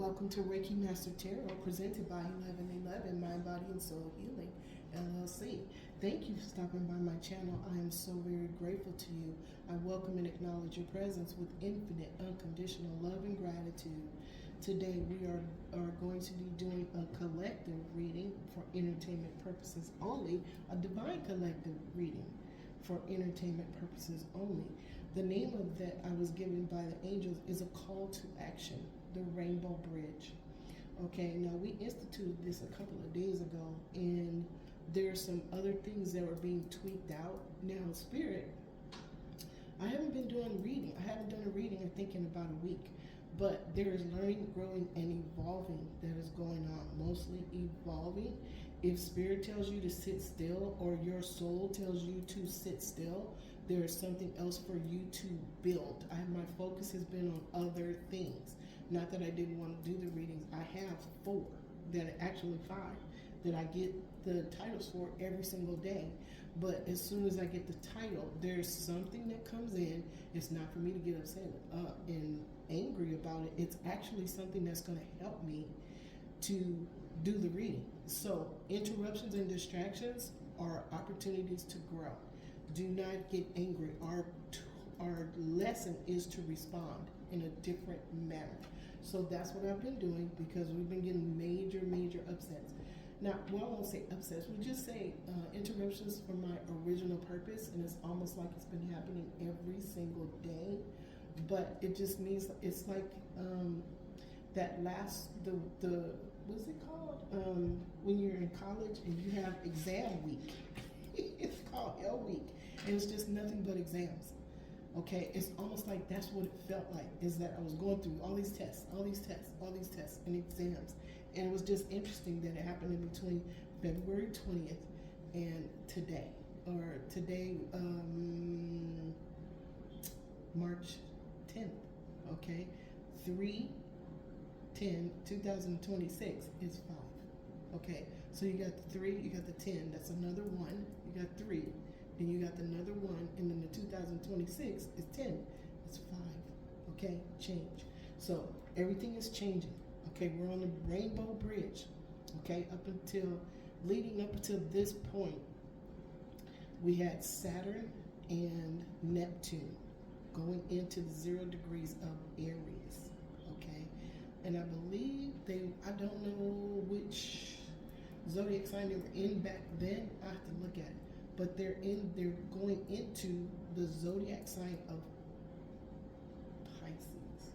welcome to Reiki Master Tarot, presented by 1111 Mind, Body, and Soul Healing, LLC. Thank you for stopping by my channel. I am so very grateful to you. I welcome and acknowledge your presence with infinite, unconditional love and gratitude. Today we are going to be doing a collective reading for entertainment purposes only, a divine collective reading for entertainment purposes only. The name of that I was given by the angels is a call to action, the Rainbow Bridge. Okay, now we instituted this a couple of days ago, and there's some other things that were being tweaked out. Now, Spirit, I haven't been doing reading. I haven't done a reading, I think, in about a week. But there is learning, growing, and evolving that is going on, mostly evolving. If Spirit tells you to sit still, or your soul tells you to sit still, there is something else for you to build. My focus has been on other things. Not that I didn't want to do the readings. I have 4, actually 5, that I get the titles for every single day. But as soon as I get the title, there's something that comes in. It's not for me to get upset and angry about it. It's actually something that's going to help me to do the reading. So interruptions and distractions are opportunities to grow. Do not get angry. Our lesson is to respond in a different manner. So that's what I've been doing, because we've been getting major upsets. Now, well, I won't say upsets. We just say interruptions for my original purpose, and it's almost like it's been happening every single day. But it just means it's like that last the what's it called when you're in college and you have exam week. It's called L week, and it's just nothing but exams. Okay, it's almost like that's what it felt like, is that I was going through all these tests, and exams. And it was just interesting that it happened in between February 20th and today, March 10th, okay? 3/10/2026 is 5, okay? So you got the 3, you got the 10, that's another 1, you got 3, then you got another 1, and then the 2026 is 10, it's 5, okay? Change. So everything is changing. Okay, we're on the Rainbow Bridge. Okay, leading up until this point, we had Saturn and Neptune going into the 0 degrees of Aries. Okay, and I believe I don't know which zodiac sign they were in back then. I have to look at it, but they're going into the zodiac sign of Pisces.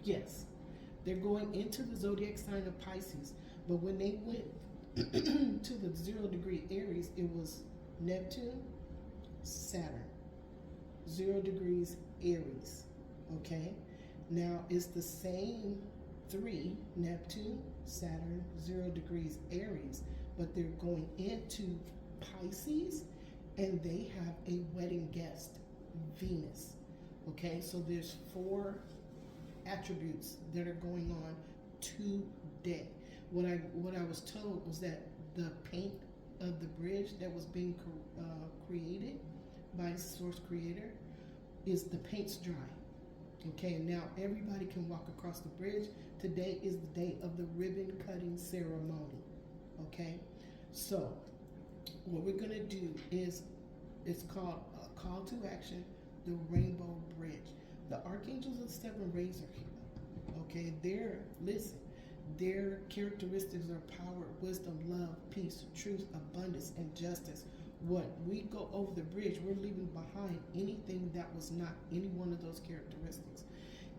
Yes, they're going into the zodiac sign of Pisces. But when they went to the 0 degree Aries, it was Neptune, Saturn, 0 degrees Aries. Okay, now it's the same 3, Neptune, Saturn, 0 degrees Aries, but they're going into Pisces, and they have a wedding guest, Venus. Okay, so there's 4 attributes that are going on today. What I was told was that the paint of the bridge that was being created by the source creator is the paint's dry. Okay, and now everybody can walk across the bridge. Today is the day of the ribbon cutting ceremony. Okay, so what we're gonna do is, it's called a call to action, the Rainbow Bridge. The archangels of the 7 rays are here. Okay, their characteristics are power, wisdom, love, peace, truth, abundance, and justice. When we go over the bridge, we're leaving behind anything that was not any one of those characteristics.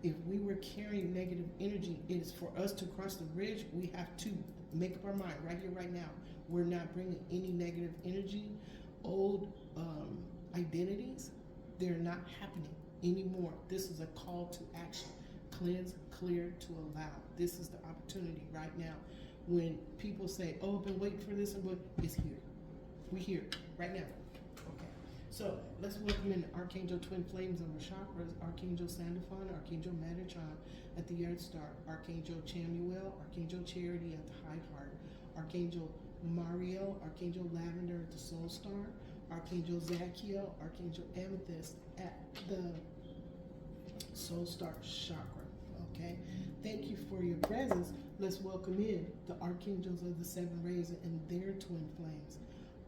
If we were carrying negative energy, it is for us to cross the bridge. We have to make up our mind right here, right now. We're not bringing any negative energy, old identities. They're not happening anymore. This is a call to action. Cleanse, clear, to allow. This is the opportunity right now. When people say, oh, I've been waiting for this, and it's here. We're here right now. Okay, so let's welcome in Archangel Twin Flames of the chakras, Archangel Sandalphon, Archangel Metatron at the Earth Star, Archangel Chamuel, Archangel Charity at the High Heart, Archangel Mariel, Archangel Lavender at the Soul Star, Archangel Zachiel, Archangel Amethyst at the Soul Star chakra. Okay, thank you for your presence. Let's welcome in the archangels of the seven rays and their twin flames.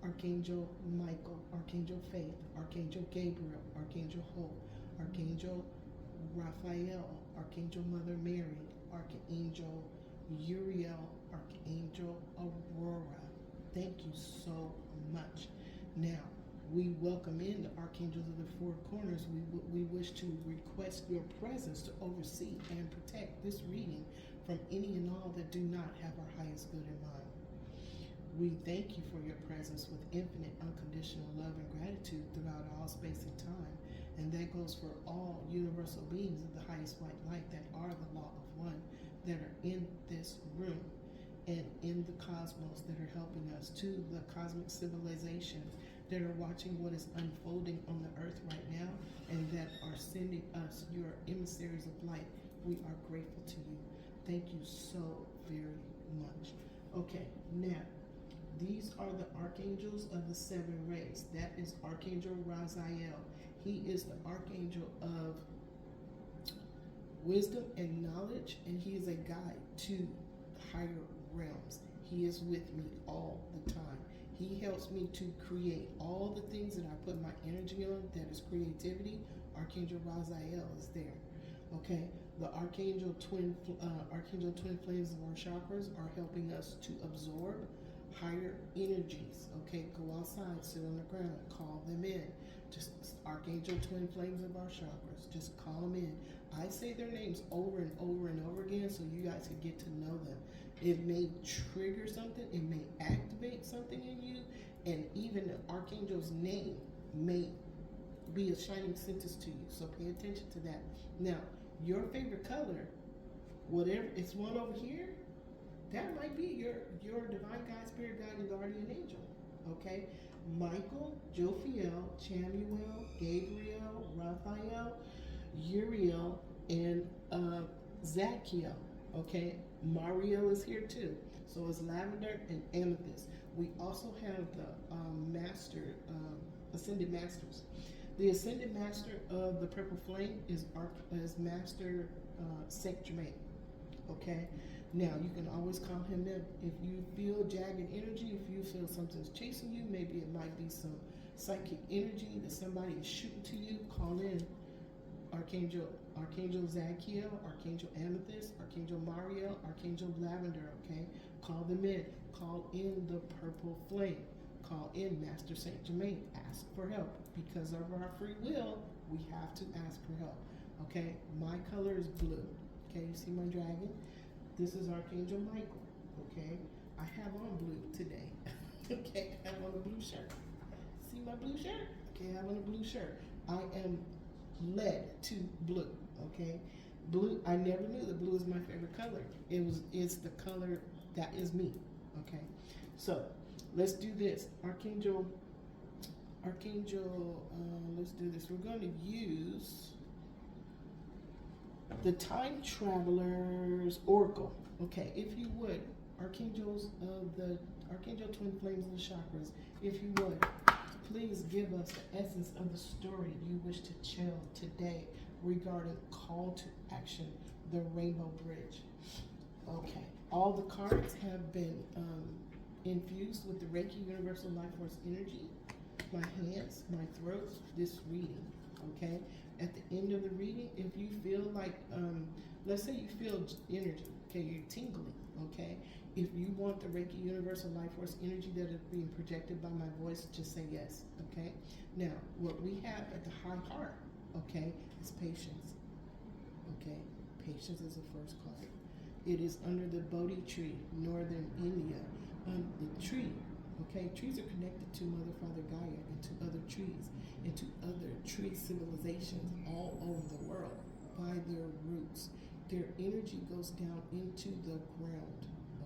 Archangel Michael, Archangel Faith, Archangel Gabriel, Archangel Hope, Archangel Raphael, Archangel Mother Mary, Archangel Uriel, Archangel Aurora. Thank you so much. Now, we welcome in the archangels of the four corners. We wish to request your presence to oversee and protect this reading from any and all that do not have our highest good in mind. We thank you for your presence with infinite unconditional love and gratitude throughout all space and time. And that goes for all universal beings of the highest white light that are the law of one, that are in this room and in the cosmos, that are helping us, to the cosmic civilizations that are watching what is unfolding on the earth right now and that are sending us your emissaries of light. We are grateful to you. Thank you so very much. Okay, now, these are the archangels of the seven rays. That is Archangel Raziel. He is the archangel of wisdom and knowledge, and he is a guide to higher realms. He is with me all the time. He helps me to create all the things that I put my energy on, that is creativity. Archangel Raziel is there. Okay, the Archangel twin flames of our chakras are helping us to absorb higher energies. Okay, go outside, sit on the ground, call them in. Just Archangel twin flames of our chakras, just call them in. I say their names over and over and over again so you guys can get to know them. It may trigger something, it may activate something in you, and even the archangel's name may be a shining sentence to you. So pay attention to that. Now, your favorite color, whatever, it's one over here, that might be your divine guide, spirit guide, and guardian angel. Okay? Michael, Jophiel, Chamuel, Gabriel, Raphael, Uriel, and Zachiel. Okay? Mariel is here too. So it's lavender and amethyst. We also have the ascended masters. The ascended master of the purple flame is Master Saint Germain. Okay? Now, you can always call him in. If you feel jagged energy, if you feel something's chasing you, maybe it might be some psychic energy that somebody is shooting to you, call in Archangel Zachiel, Archangel Amethyst, Archangel Mariel, Archangel Lavender, okay? Call them in. Call in the purple flame. Call in Master Saint Germain. Ask for help. Because of our free will, we have to ask for help, okay? My color is blue, okay? You see my dragon? This is Archangel Michael, okay? I have on blue today, okay? I have on a blue shirt. See my blue shirt? Okay, I have on a blue shirt. I am led to blue, okay? Blue, I never knew that blue is my favorite color. It's the color that is me, okay? So, let's do this. Archangel, let's do this. We're going to use the Time Traveler's Oracle. Okay, if you would, Archangel Twin Flames of the Chakras, if you would, please give us the essence of the story you wish to tell today regarding call to action, the Rainbow Bridge. Okay, all the cards have been infused with the Reiki Universal Life Force energy. My hands, my throat, this reading, okay? At the end of the reading, if you feel like, let's say you feel energy, okay, you're tingling, okay? If you want the Reiki Universal Life Force energy that is being projected by my voice, just say yes, okay? Now, what we have at the high heart, okay, is patience, okay? Patience is the first card. It is under the Bodhi tree, northern India. The tree, okay, trees are connected to Mother, Father, Gaia, and to other trees, and to other tree civilizations all over the world by their roots. Their energy goes down into the ground,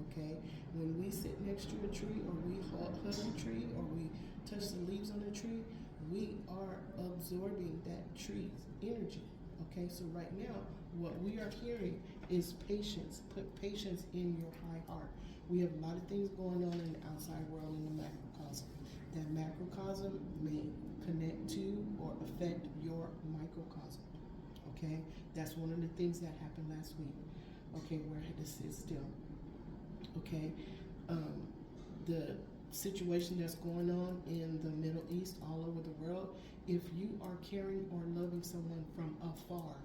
okay? When we sit next to a tree, or we hug a tree, or we touch the leaves on a tree, we are absorbing that tree's energy, okay? So right now, what we are hearing is patience. Put patience in your high heart. We have a lot of things going on in the outside world, in the macrocosm. That macrocosm may connect to or affect your microcosm, Okay, that's one of the things that happened last week. Okay, where I had to sit still. Okay, the situation that's going on in the Middle East, all over the world, if you are caring or loving someone from afar,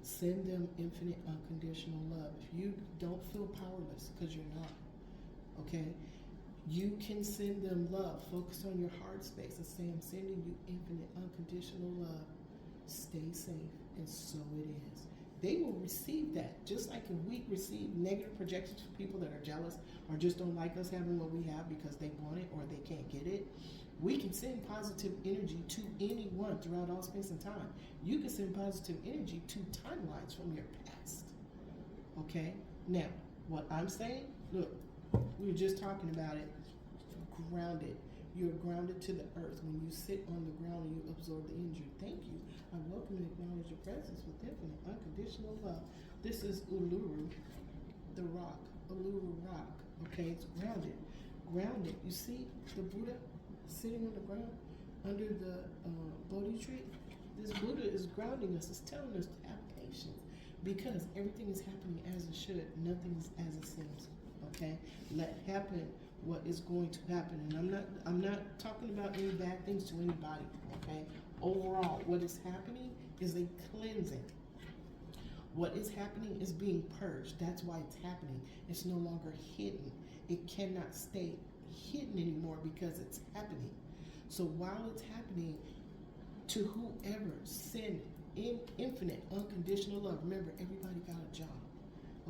send them infinite unconditional love. If you don't feel powerless, because you're not, okay, you can send them love. Focus on your heart space and say, I'm sending you infinite unconditional love. Stay safe, and so it is. They will receive that, just like if we receive negative projections from people that are jealous or just don't like us having what we have because they want it or they can't get it. We can send positive energy to anyone throughout all space and time. You can send positive energy to timelines from your past. Okay? Now, what I'm saying, look, we were just talking about it. Grounded. You're grounded to the earth when you sit on the ground and you absorb the energy. Thank you. I welcome and acknowledge your presence with infinite unconditional love. This is Uluru, the rock. Uluru rock. Okay, it's grounded. Grounded. You see the Buddha sitting on the ground under the Bodhi tree? This Buddha is grounding us. It's telling us to have patience because everything is happening as it should. Nothing is as it seems. Okay? Let happen what is going to happen. And I'm not talking about any bad things to anybody, okay? Overall, what is happening is a cleansing. What is happening is being purged. That's why it's happening. It's no longer hidden. It cannot stay hidden anymore because it's happening. So while it's happening, to whoever, send infinite unconditional love. Remember, everybody got a job.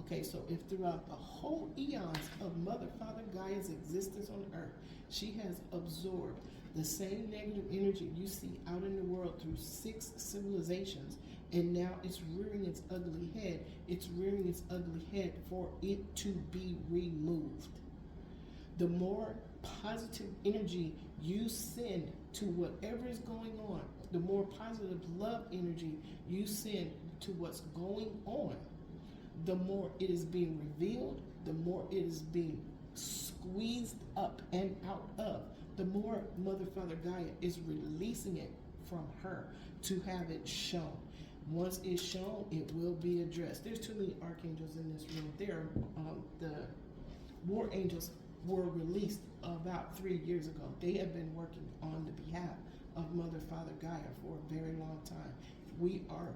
Okay, so if throughout the whole eons of Mother, Father, Gaia's existence on earth, she has absorbed the same negative energy you see out in the world through 6 civilizations, and now it's rearing its ugly head. It's rearing its ugly head for it to be removed. The more positive energy you send to whatever is going on, the more positive love energy you send to what's going on, the more it is being revealed, the more it is being squeezed up and out of, the more Mother, Father, Gaia is releasing it from her to have it shown. Once it's shown, it will be addressed. There's too many archangels in this room. The war angels were released about 3 years ago. They have been working on the behalf of Mother, Father, Gaia for a very long time. We are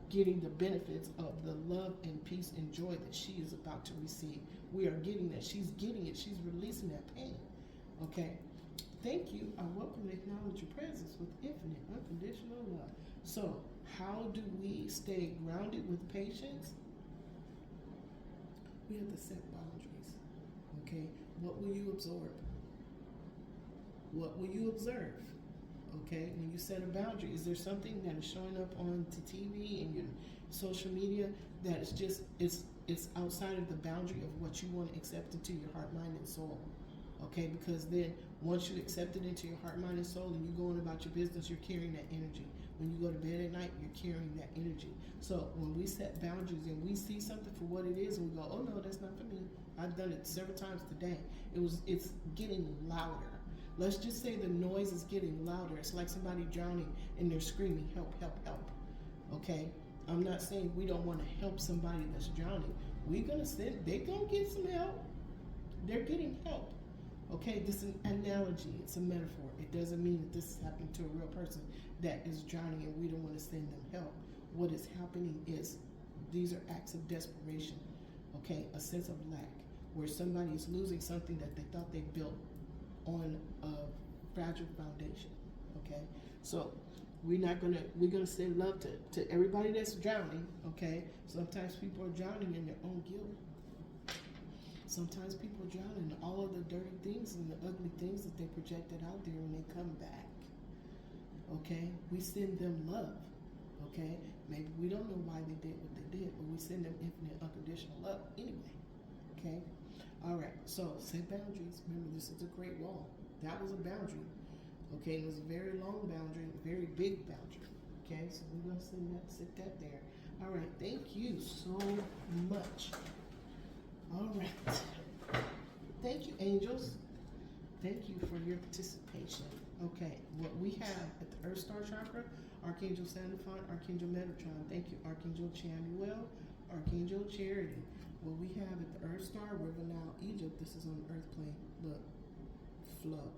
getting the benefits of the love and peace and joy that she is about to receive. We are getting that. She's getting it. She's releasing that pain. Okay? Thank you. I welcome and acknowledge your presence with infinite unconditional love. So, how do we stay grounded with patience? We have to set boundaries. Okay? What will you absorb? What will you observe? Okay, when you set a boundary, is there something that is showing up on the TV and your social media that is just it's outside of the boundary of what you want to accept into your heart, mind, and soul? Okay, because then once you accept it into your heart, mind, and soul, and you go on about your business, you're carrying that energy. When you go to bed at night, you're carrying that energy. So when we set boundaries and we see something for what it is, and we go, oh no, that's not for me. I've done it several times today. It's getting louder. Let's just say the noise is getting louder. It's like somebody drowning and they're screaming, help, help, help. Okay? I'm not saying we don't want to help somebody that's drowning. They're going to get some help. They're getting help. Okay? This is an analogy. It's a metaphor. It doesn't mean that this is happening to a real person that is drowning and we don't want to send them help. What is happening is these are acts of desperation. Okay? A sense of lack where somebody is losing something that they thought they built on a fragile foundation. Okay, so we're gonna send love to everybody that's drowning. Okay, sometimes people are drowning in their own guilt. Sometimes people are drowning in all of the dirty things and the ugly things that they projected out there when they come back. Okay, we send them love. Okay, maybe we don't know why they did what they did, but we send them infinite unconditional love anyway. Okay. All right, so set boundaries. Remember, this is a great wall. That was a boundary. Okay, it was a very long boundary, a very big boundary. Okay, so we're going to sit that there. All right, thank you so much. All right. Thank you, angels. Thank you for your participation. Okay, what we have at the Earth Star Chakra Archangel Sandalphon, Archangel Metatron. Thank you, Archangel Chamuel, Archangel Charity. What we have at the Earth Star, River Nile, Egypt. This is on the Earth plane. Look, flow.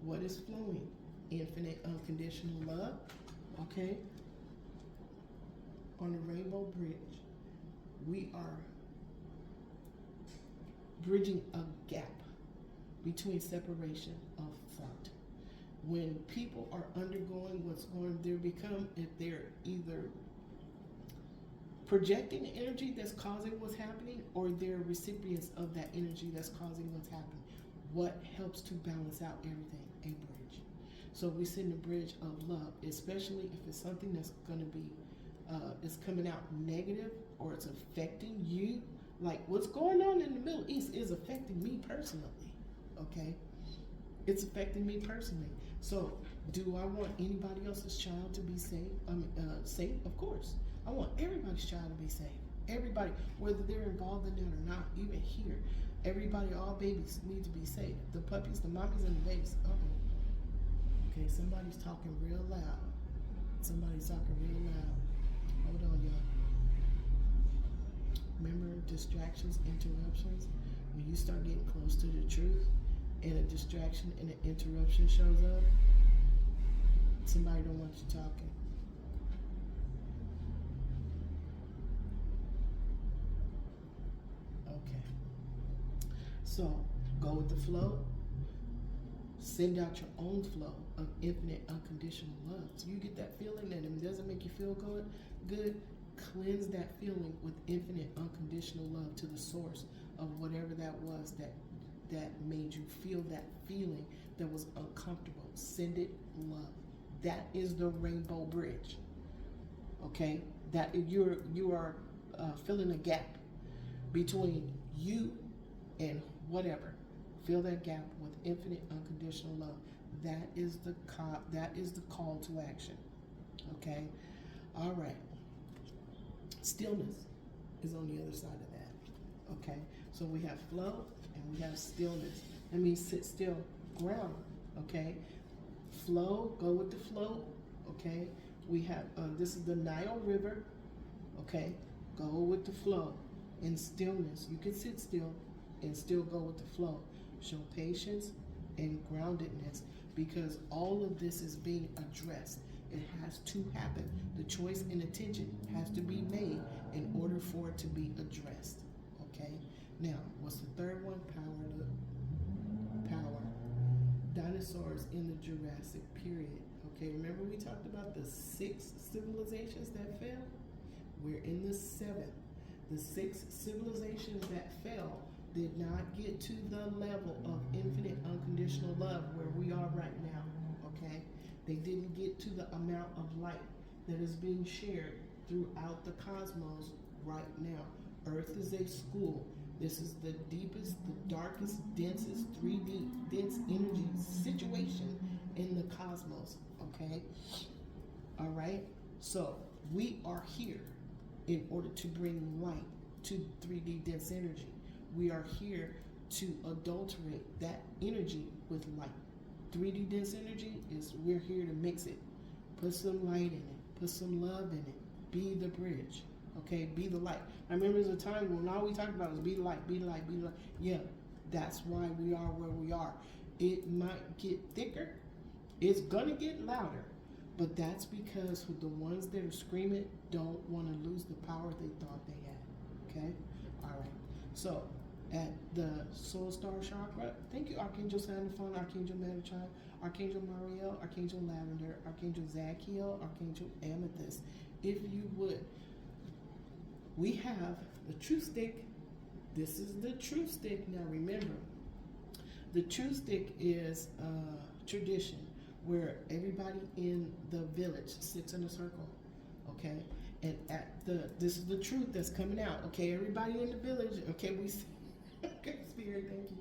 What is flowing? Infinite unconditional love. Okay. On the Rainbow Bridge, we are bridging a gap between separation of thought. When people are undergoing what's going, if they're either projecting energy that's causing what's happening, or they're recipients of that energy that's causing what's happening. What helps to balance out everything? A bridge. So we send a bridge of love, especially if it's something that's going to be, it's coming out negative, or it's affecting you. Like what's going on in the Middle East is affecting me personally. Okay, it's affecting me personally. So, do I want anybody else's child to be safe? Safe, of course. I want everybody's child to be safe. Everybody, whether they're involved in that or not, even here, everybody, all babies need to be safe. The puppies, the mommies, and the babies. Okay, somebody's talking real loud. Somebody's talking real loud. Hold on, y'all. Remember, distractions, interruptions. When you start getting close to the truth, and a distraction and an interruption shows up, somebody don't want you talking. Okay. So, go with the flow. Send out your own flow of infinite unconditional love. So you get that feeling and it doesn't make you feel good, cleanse that feeling with infinite unconditional love to the source of whatever that was that made you feel that feeling that was uncomfortable. Send it love. That is the rainbow bridge. Okay, that you are filling a gap between you and whatever. Fill that gap with infinite unconditional love. That is the call to action. Okay, all right. Stillness is on the other side of that. Okay, so we have flow and we have stillness. That means sit still, ground. Okay, flow, go with the flow. Okay, we have this is the Nile River. Okay, go with the flow. In stillness, you can sit still and still go with the flow. Show patience and groundedness, because all of this is being addressed. It has to happen. The choice and attention has to be made in order for it to be addressed. Okay? Now, what's the third one? Power. Dinosaurs in the Jurassic period. Okay, remember we talked about the 6 civilizations that fell? We're in the 7th. The 6 civilizations that fell did not get to the level of infinite unconditional love where we are right now. Okay? They didn't get to the amount of light that is being shared throughout the cosmos right now. Earth is a school. This is the deepest, the darkest, densest, 3D dense energy situation in the cosmos. Okay? All right? So, we are here in order to bring light to 3D dense energy. We are here to adulterate that energy with light. 3D dense energy is, we're here to mix it. Put some light in it. Put some love in it. Be the bridge. Okay, be the light. I remember there's a time when all we talked about was be the light, be the light, be the light. Yeah, that's why we are where we are. It might get thicker. It's gonna get louder. But that's because the ones that are screaming don't want to lose the power they thought they had. Okay? All right. So, at the Soul Star Chakra, thank you, Archangel Sandalphon, Archangel Metatron, Archangel Mariel, Archangel Lavender, Archangel Zachiel, Archangel Amethyst. If you would, we have the Truth Stick. This is the Truth Stick. Now remember, the Truth Stick is a tradition where everybody in the village sits in a circle, okay? And this is the truth that's coming out, okay? Everybody in the village, okay, okay, Spirit, thank you.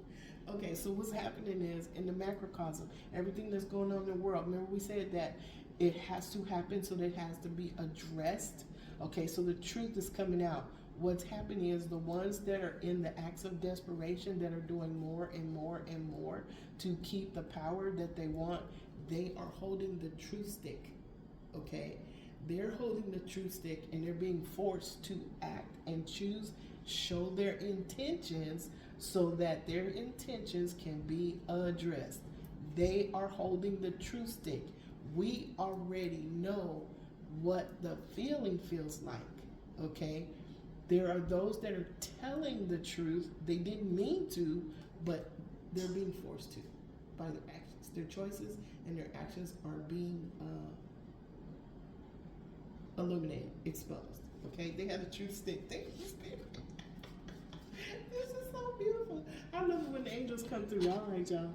Okay, so what's happening is, in the macrocosm, everything that's going on in the world, remember we said that it has to happen, so that it has to be addressed, okay? So the truth is coming out. What's happening is the ones that are in the acts of desperation, that are doing more and more and more to keep the power that they want, they are holding the truth stick, okay? They're holding the truth stick and they're being forced to act and choose, show their intentions so that their intentions can be addressed. They are holding the truth stick. We already know what the feeling feels like, okay? There are those that are telling the truth. They didn't mean to, but they're being forced to by their actions. Their choices and their actions are being illuminated, exposed. Okay, they have a truth stick. Thank you, Spirit. This is so beautiful. I love it when the angels come through. All right, y'all.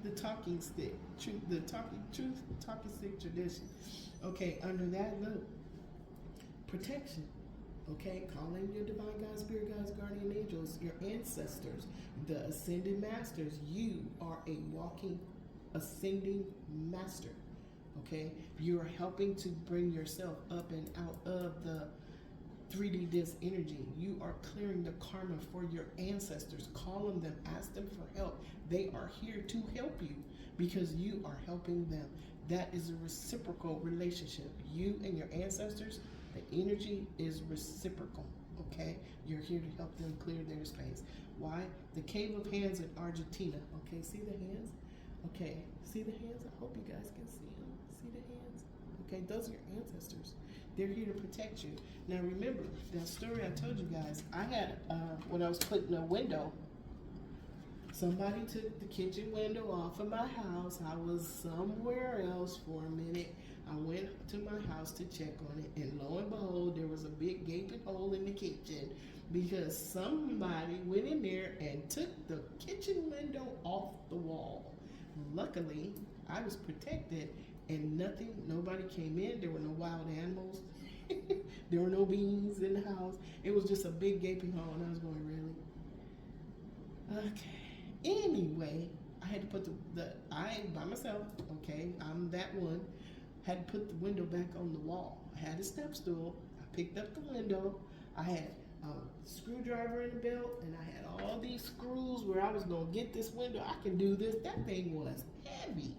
The talking stick, the talking stick tradition. Okay, under that, look, protection. Okay, call in your divine God, spirit guides, guardian angels, your ancestors, the ascended masters. You are a walking, ascending master. Okay, you are helping to bring yourself up and out of the 3D disc energy. You are clearing the karma for your ancestors. Call on them, ask them for help. They are here to help you because you are helping them. That is a reciprocal relationship. You and your ancestors, the energy is reciprocal, okay? You're here to help them clear their space. Why? The Cave of Hands in Argentina. Okay, see the hands? Okay, see the hands? I hope you guys can see them. See the hands? Okay, those are your ancestors. They're here to protect you. Now remember, that story I told you guys, I had, when I was putting a window, somebody took the kitchen window off of my house. I was somewhere else for a minute. I went to my house to check on it, and lo and behold, there was a big gaping hole in the kitchen because somebody went in there and took the kitchen window off the wall. Luckily, I was protected and nobody came in. There were no wild animals. There were no beings in the house. It was just a big gaping hole, and I was going, really? Okay. Anyway, I had to put I by myself, okay, I'm that one, had to put the window back on the wall. I had a step stool. I picked up the window. I had a screwdriver in the belt, and I had all these screws where I was going to get this window. I can do this. That thing was heavy.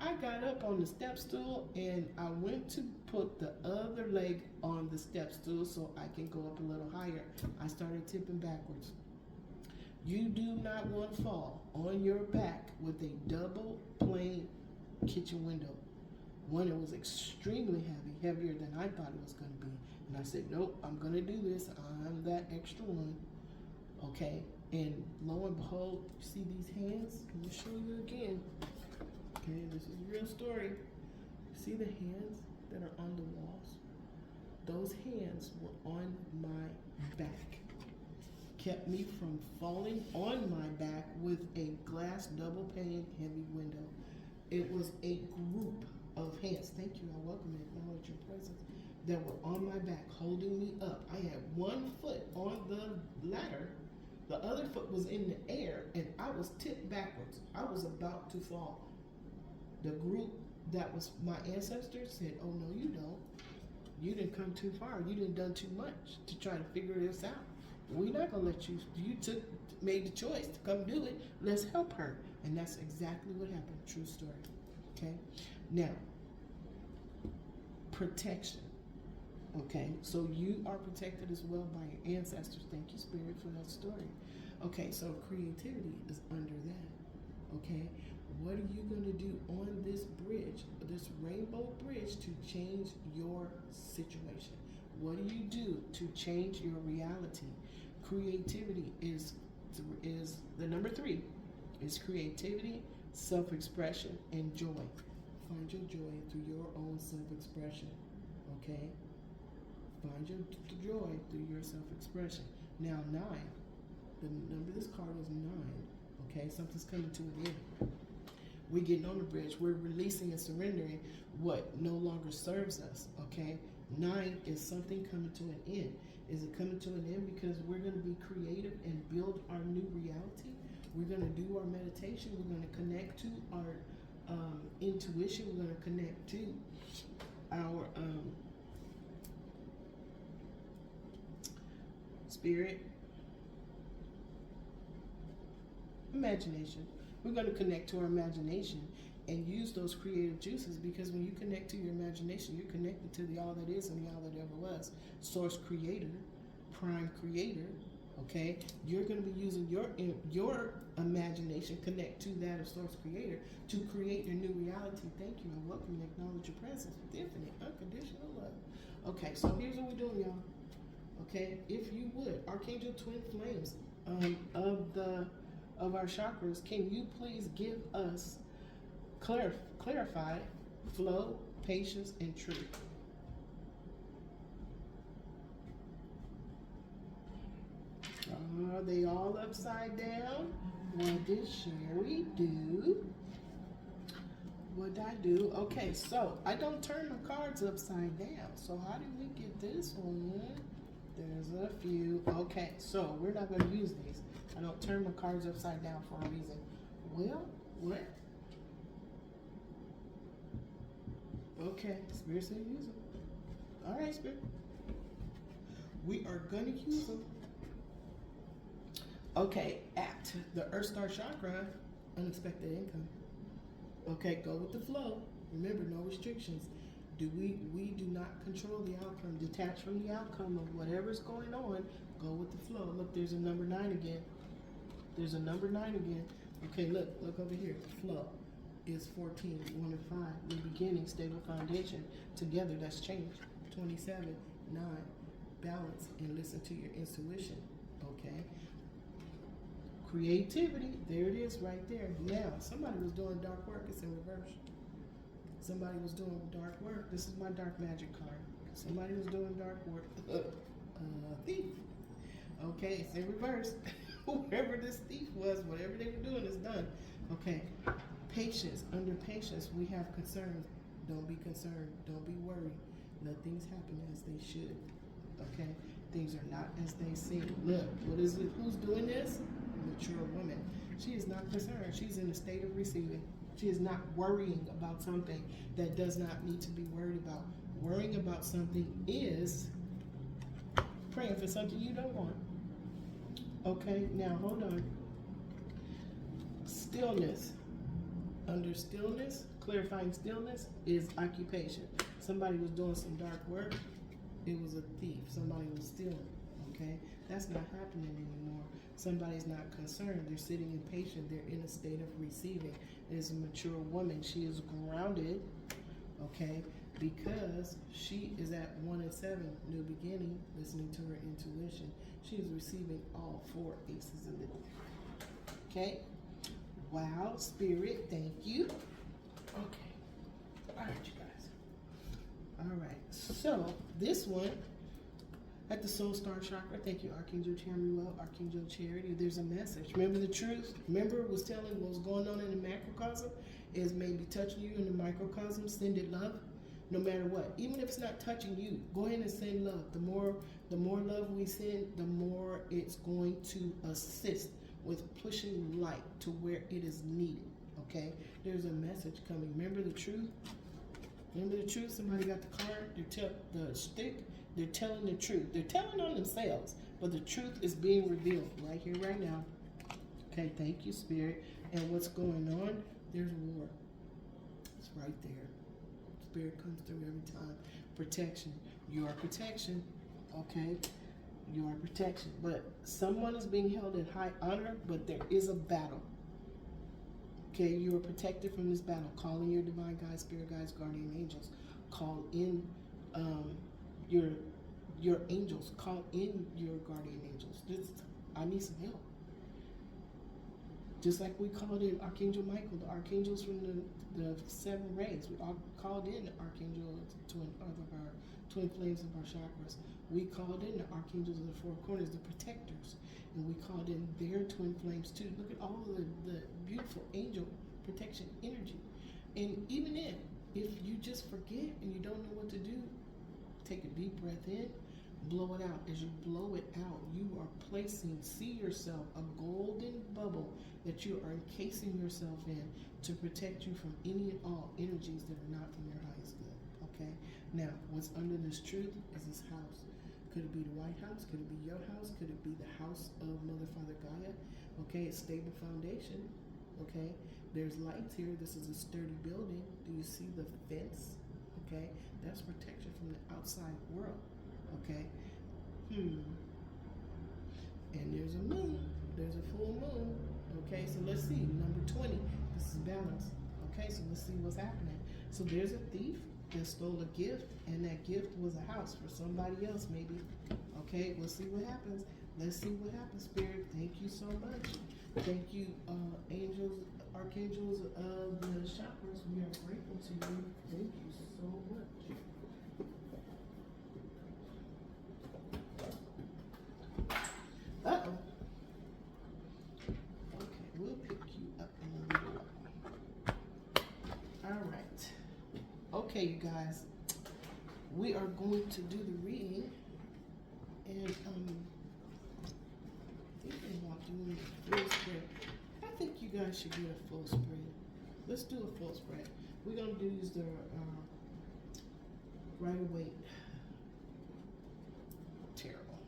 I got up on the step stool, and I went to put the other leg on the step stool so I can go up a little higher. I started tipping backwards. You do not want to fall on your back with a double pane kitchen window. One, it was extremely heavy, heavier than I thought it was going to be. And I said, nope, I'm going to do this. I'm that extra one. Okay. And lo and behold, you see these hands? Let me show you again. Okay, this is a real story. See the hands that are on the walls? Those hands were on my back. Kept me from falling on my back with a glass double pane heavy window. It was a group of hands. Thank you. I welcome and acknowledge your presence. That were on my back, holding me up. I had one foot on the ladder. The other foot was in the air, and I was tipped backwards. I was about to fall. The group that was my ancestors said, oh, no, you don't. You didn't come too far. You didn't done too much to try to figure this out. We're not going to let you. You made the choice to come do it. Let's help her. And that's exactly what happened. True story. Okay? Now, protection. Okay? So you are protected as well by your ancestors. Thank you, Spirit, for that story. Okay, so creativity is under that. Okay? What are you going to do on this bridge, this rainbow bridge, to change your situation? What do you do to change your reality? Creativity is the number 3. Is creativity, self-expression, and joy. Find your joy through your own self-expression. Okay? Find your joy through your self-expression. Now, 9. The number of this card is 9. Okay? Something's coming to an end. We're getting on the bridge. We're releasing and surrendering what no longer serves us, okay? 9 is something coming to an end. Is it coming to an end because we're going to be creative and build our new reality? We're going to do our meditation. We're going to connect to our intuition. We're going to connect to our spirit, imagination. We're going to connect to our imagination and use those creative juices, because when you connect to your imagination, you're connected to the all that is and the all that ever was. Source creator, prime creator, okay? You're going to be using your imagination, connect to that of source creator to create your new reality. Thank you, and welcome and acknowledge your presence with infinite, unconditional love. Okay, so here's what we're doing, y'all. Okay, if you would, Archangel Twin Flames of our chakras, can you please give us clarify, flow, patience, and truth? Are they all upside down? What did Sherry do? What did I do? Okay, so I don't turn my cards upside down. So how did we get this one? There's a few. Okay, so we're not going to use these. I don't turn my cards upside down for a reason. Well, what? Okay, Spirit said use them. All right, Spirit. We are going to use them. Okay, at the Earth Star Chakra, unexpected income. Okay, go with the flow. Remember, no restrictions. We do not control the outcome. Detach from the outcome of whatever's going on. Go with the flow. Look, there's a number 9 again. There's a number 9 again. Okay, look over here. The flow is 14, 1 and 5. New beginning, stable foundation. Together, that's change. 27, 9. Balance and listen to your intuition. Okay. Creativity, there it is right there. Now, somebody was doing dark work. It's in reverse. Somebody was doing dark work. This is my dark magic card. Somebody was doing dark work. Thief. Okay, it's in reverse. Whoever this thief was, whatever they were doing is done. Okay, patience. Under patience, we have concerns. Don't be concerned. Don't be worried. Let things happen as they should. Okay, things are not as they seem. Look, what is it? Who's doing this? Mature woman. She is not concerned. She's in a state of receiving. She is not worrying about something that does not need to be worried about. Worrying about something is praying for something you don't want. Okay, now hold on. Stillness. Under stillness, clarifying stillness is occupation. Somebody was doing some dark work. It was a thief. Somebody was stealing. Okay, that's not happening anymore. Somebody's not concerned. They're sitting impatient. They're in a state of receiving. It is a mature woman. She is grounded, okay, because she is at 1 and 7, new beginning, listening to her intuition. She is receiving all 4 aces in the deck. Okay? Wow, Spirit, thank you. Okay. All right, you guys. All right. So, this one, at the Soul Star Chakra, thank you, Archangel Chamuel, Archangel Charity. There's a message. Remember the truth? Remember it was telling what was going on in the macrocosm is maybe touching you in the microcosm. Send it love, no matter what. Even if it's not touching you, go ahead and send love. The more love we send, the more it's going to assist with pushing light to where it is needed. Okay? There's a message coming. Remember the truth? Remember the truth? Somebody got the card, the stick. They're telling the truth. They're telling on themselves, but the truth is being revealed right here, right now. Okay, thank you, Spirit. And what's going on? There's war. It's right there. Spirit comes through every time. Protection. You are protection. Okay? You are protection. But someone is being held in high honor, but there is a battle. Okay, you are protected from this battle. Call in your divine guides, spirit guides, guardian angels. Call in your angels. Call in your guardian angels. I need some help. Just like we called in Archangel Michael, the archangels from the 7 rays. We all called in the archangel of our twin flames of our chakras. We called in the archangels of the 4 corners, the protectors, and we called in their twin flames too. Look at all of the beautiful angel protection energy. And even if you just forget and you don't know what to do, take a deep breath in, blow it out. As you blow it out, you are see yourself, a golden bubble that you are encasing yourself in to protect you from any and all energies that are not from your highest good. Okay? Now, what's under this truth is this house. Could it be the White House? Could it be your house? Could it be the house of Mother, Father, Gaia? Okay, it's stable foundation. Okay, there's lights here. This is a sturdy building. Do you see the fence? Okay, that's protection from the outside world. Okay, and there's a moon. There's a full moon. Okay, so let's see. Number 20. This is balance. Okay, so let's see what's happening. So there's a thief that stole a gift, and that gift was a house for somebody else, maybe. Okay, we'll see what happens. Let's see what happens, Spirit. Thank you so much. Thank you, angels, archangels of the chakras. We are grateful to you. Thank you so much. Uh-oh. Okay, we'll pick you up in a little while. All right. Okay, you guys. We are going to do the reading. And, I think they want doing a full spread. I think you guys should get a full spread. Let's do a full spread. We're going to use the Rider-Waite Tarot.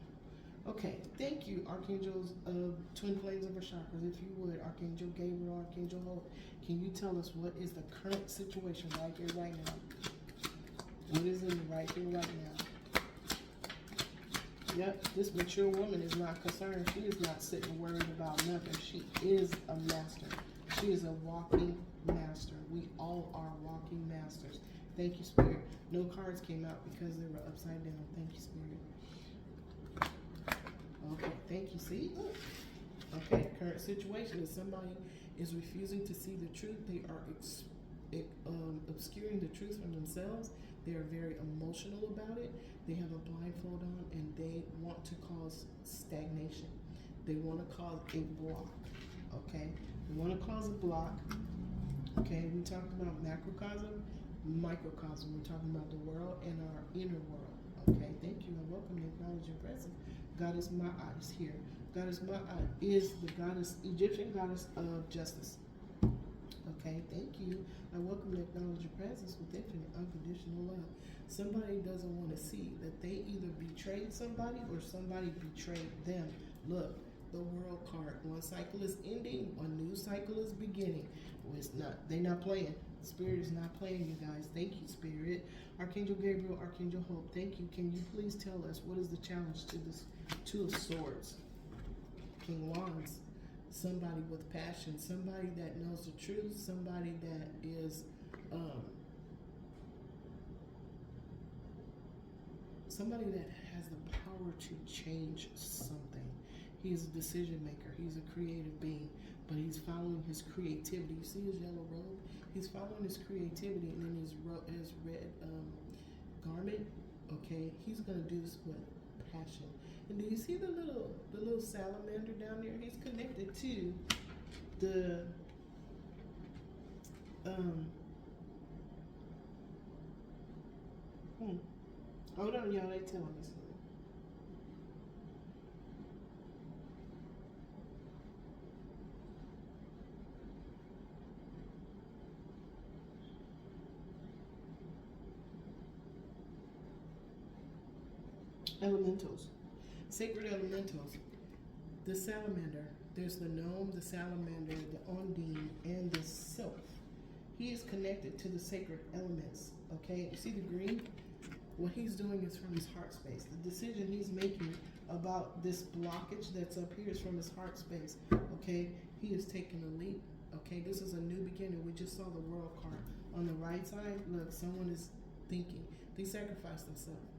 Okay, thank you, Archangels of Twin Flames of our chakras. If you would, Archangel Gabriel, Archangel Hope, can you tell us what is the current situation right here, right now? What is in right here, right now? Yep, this mature woman is not concerned. She is not sitting worried about nothing. She is a master. She is a walking master. We all are walking masters. Thank you, Spirit. No cards came out because they were upside down. Thank you, Spirit. Okay, thank you. See? Okay, current situation is somebody is refusing to see the truth. They are obscuring the truth from themselves. They are very emotional about it. They have a blindfold on and they want to cause stagnation. They want to cause a block. Okay? They want to cause a block. Okay? We talked about macrocosm, microcosm. We're talking about the world and our inner world. Okay? Thank you and welcome and acknowledge your presence. Goddess Ma'at is here. Goddess Ma'at is the goddess, Egyptian goddess of justice. Okay, thank you. I welcome and acknowledge your presence with infinite unconditional love. Somebody doesn't want to see that they either betrayed somebody or somebody betrayed them. Look, the world card. One cycle is ending, one new cycle is beginning. Well, it's not. They're not playing. Spirit is not playing, you guys. Thank you, Spirit. Archangel Gabriel, Archangel Hope, thank you. Can you please tell us what is the challenge to this Two of Swords? King Wands. Somebody with passion, somebody that knows the truth, somebody that is somebody that has the power to change something. He's a decision maker. He's a creative being, but he's following his creativity. You see his yellow robe? He's following his creativity, and then his red garment. Okay, he's gonna do this with passion. And do you see the little salamander down there? He's connected to the Hold on, y'all. They telling me something. Elementals. Sacred elementals. The salamander. There's the gnome, the salamander, the ondine, and the sylph. He is connected to the sacred elements. Okay, you see the green? What he's doing is from his heart space. The decision he's making about this blockage that's up here is from his heart space. Okay, he is taking a leap. Okay, this is a new beginning. We just saw the world card. On the right side, look, someone is thinking. They sacrificed themselves.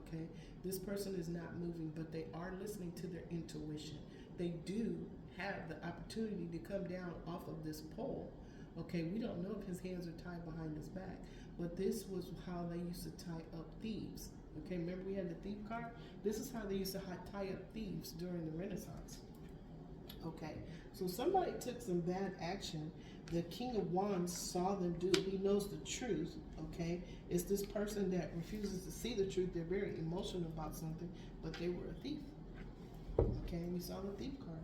Okay, this person is not moving, but they are listening to their intuition. They do have the opportunity to come down off of this pole. Okay, we don't know if his hands are tied behind his back, but this was how they used to tie up thieves. Okay, remember we had the thief card? This is how they used to tie up thieves during the Renaissance. Okay, so somebody took some bad action. The King of Wands saw them do it. He knows the truth, okay? It's this person that refuses to see the truth. They're very emotional about something, but they were a thief. Okay, we saw the thief card.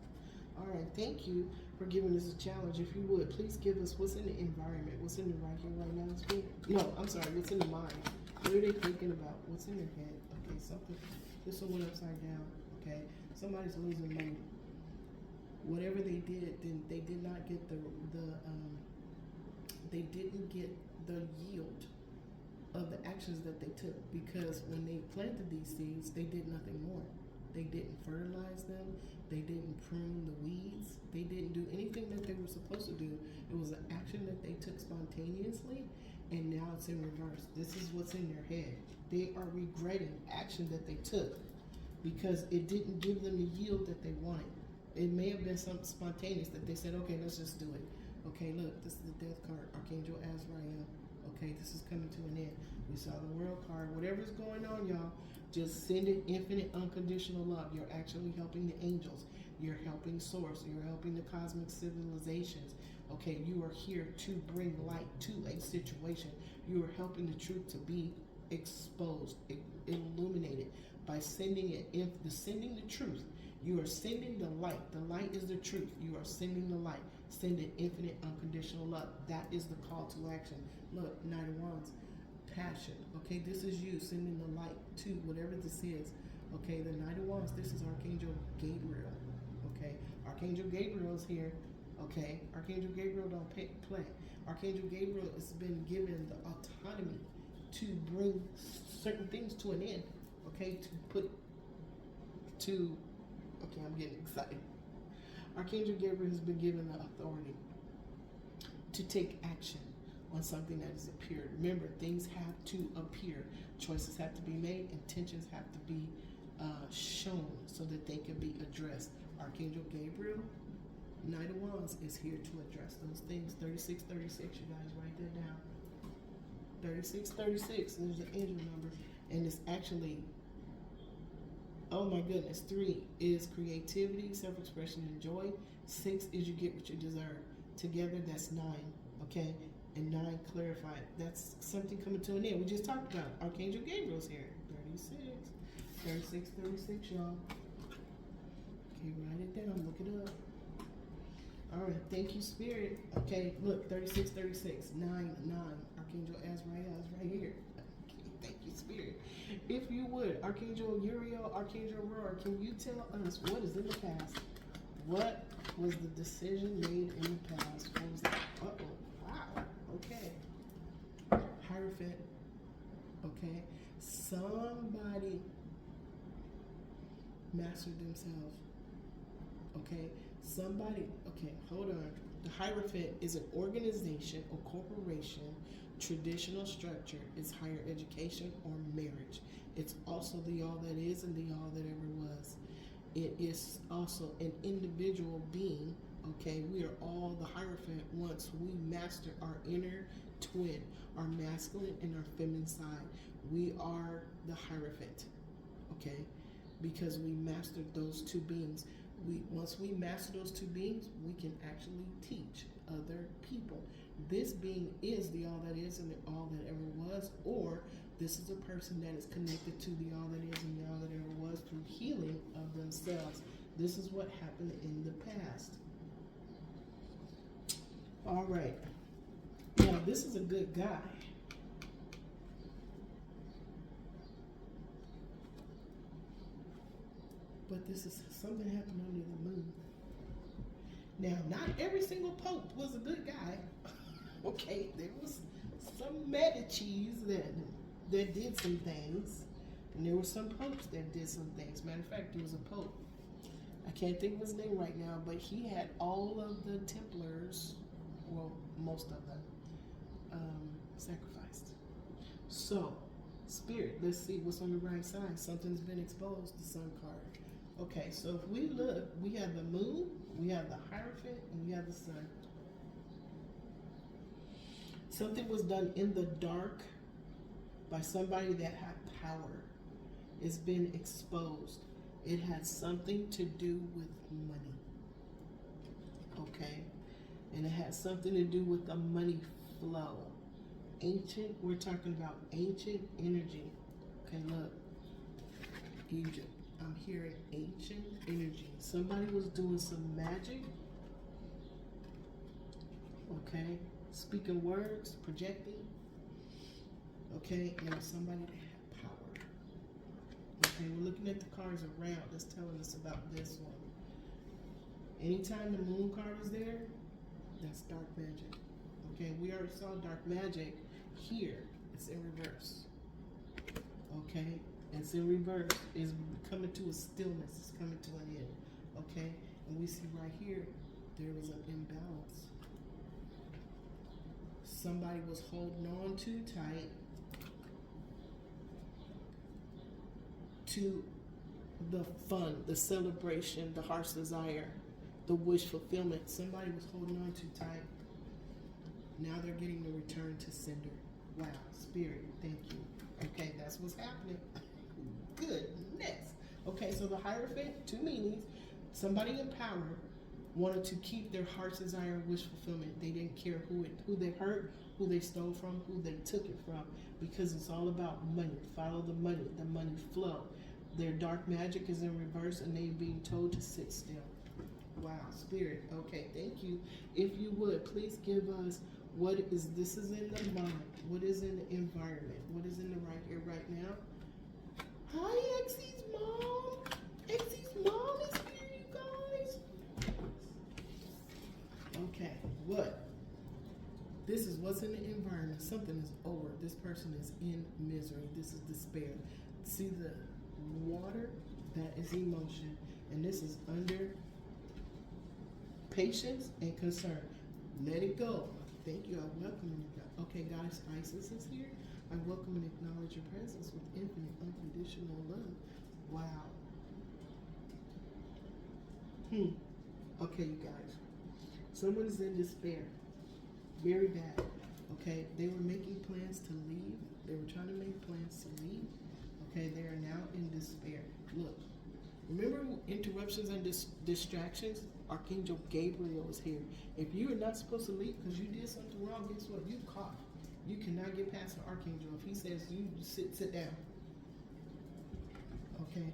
All right, thank you for giving us a challenge. If you would, please give us what's in the environment. What's in the right here, right now? No, I'm sorry, what's in the mind? What are they thinking about? What's in their head? Okay, something, this one went upside down, okay? Somebody's losing money. whatever they did, then they did not get they didn't get the yield of the actions that they took, because when they planted these seeds, they did nothing more. They didn't fertilize them. They didn't prune the weeds. They didn't do anything that they were supposed to do. It was an action that they took spontaneously, and now it's in reverse. This is what's in their head. They are regretting action that they took because it didn't give them the yield that they wanted. It may have been something spontaneous that they said, okay, let's just do it. Okay, look, this is the death card, Archangel Azrael. Okay, this is coming to an end. We saw the world card. Whatever's going on, y'all, just send it infinite, unconditional love. You're actually helping the angels. You're helping Source. You're helping the cosmic civilizations. Okay, you are here to bring light to a situation. You are helping the truth to be exposed, illuminated by sending it. Sending the truth. You are sending the light. The light is the truth. You are sending the light. Send it infinite, unconditional love. That is the call to action. Look, Knight of Wands, passion. Okay, this is you sending the light to whatever this is. Okay, the Knight of Wands, this is Archangel Gabriel. Okay, Archangel Gabriel is here. Okay, Archangel Gabriel don't play. Archangel Gabriel has been given the autonomy to bring certain things to an end. Okay, okay, I'm getting excited. Archangel Gabriel has been given the authority to take action on something that has appeared. Remember, things have to appear. Choices have to be made. Intentions have to be shown so that they can be addressed. Archangel Gabriel, Knight of Wands, is here to address those things. 3636, you guys write that down. 3636 is the angel number, and it's actually, oh my goodness, 3 is creativity, self-expression, and joy. 6 is you get what you deserve. Together, that's 9, okay? And 9, clarified. That's something coming to an end. We just talked about Archangel Gabriel's here. 36, y'all. Okay, write it down, look it up. All right, thank you, Spirit. Okay, look, 36, 9. Archangel Azrael is right here. Okay, thank you, Spirit. If you would, Archangel Uriel, Archangel Aurora, can you tell us what is in the past? What was the decision made in the past? What was that? Uh-oh, wow, okay. Hierophant, okay. Somebody mastered themselves, okay. Somebody, okay, hold on. The Hierophant is an organization or corporation, traditional structure. It's higher education or marriage. It's also the all that is and the all that ever was. It is also an individual being, okay? We are all the Hierophant once we master our inner twin, our masculine and our feminine side. We are the Hierophant, okay? Because we mastered those two beings. Once we master those two beings, we can actually teach other people. This being is the all that is and the all that ever was, or this is a person that is connected to the all that is and the all that ever was through healing of themselves. This is what happened in the past. All right. Now, this is a good guy. But this is something happened under the moon. Now, not every single pope was a good guy. Okay, there was some Medicis that did some things, and there were some popes that did some things. Matter of fact, there was a pope. I can't think of his name right now, but he had all of the Templars, well, most of them, sacrificed. So, Spirit, let's see what's on the right side. Something's been exposed, the Sun card. Okay, so if we look, we have the moon, we have the Hierophant, and we have the sun. Something was done in the dark by somebody that had power. It's been exposed. It had something to do with money. Okay? And it had something to do with the money flow. Ancient, we're talking about ancient energy. Okay, look. Egypt. I'm hearing ancient energy. Somebody was doing some magic. Okay? Speaking words, projecting. Okay? And somebody that had power. Okay? We're looking at the cards around that's telling us about this one. Anytime the moon card is there, that's dark magic. Okay, we already saw dark magic here. It's in reverse. Okay, it's in reverse. It's coming to a stillness. It's coming to an end. Okay, and we see right here there was an imbalance. Somebody was holding on too tight to the fun, the celebration, the heart's desire, the wish fulfillment. Somebody was holding on too tight. Now they're getting the return to sender. Wow, Spirit, thank you. Okay, that's what's happening. Goodness. Okay, so the Hierophant, two meanings. Somebody in power wanted to keep their heart's desire and wish fulfillment. They didn't care who they hurt, who they stole from, who they took it from, because it's all about money. Follow the money flow. Their dark magic is in reverse, and they're being told to sit still. Wow, Spirit. Okay, thank you. If you would, please give us what is this is in the mind, what is in the environment, what is in the right here, right now. Hi, Exie's mom. Exie's mom is here, you guys. Okay, what? This is what's in the environment. Something is over. This person is in misery. This is despair. See the water? That is emotion. And this is under patience and concern. Let it go. Thank you. I welcome you. Okay, Goddess Isis is here. I welcome and acknowledge your presence with infinite, unconditional love. Wow. Okay, you guys. Someone is in despair. Very bad. Okay, they were making plans to leave. They were trying to make plans to leave. Okay, they are now in despair. Look, remember interruptions and distractions? Archangel Gabriel is here. If you are not supposed to leave because you did something wrong, guess what? You caught. You cannot get past the Archangel. If he says you sit down. Okay.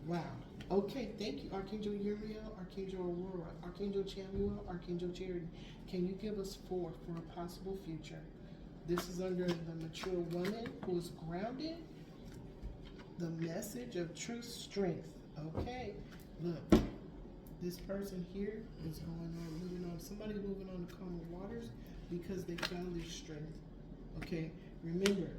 Wow. Okay, thank you, Archangel Uriel, Archangel Aurora, Archangel Chamuel, Archangel Charity. Can you give us 4 for a possible future? This is under the mature woman who is grounded. The message of truth, strength. Okay, look, this person here is moving on. Somebody's moving on to calmer waters because they found their strength. Okay, remember,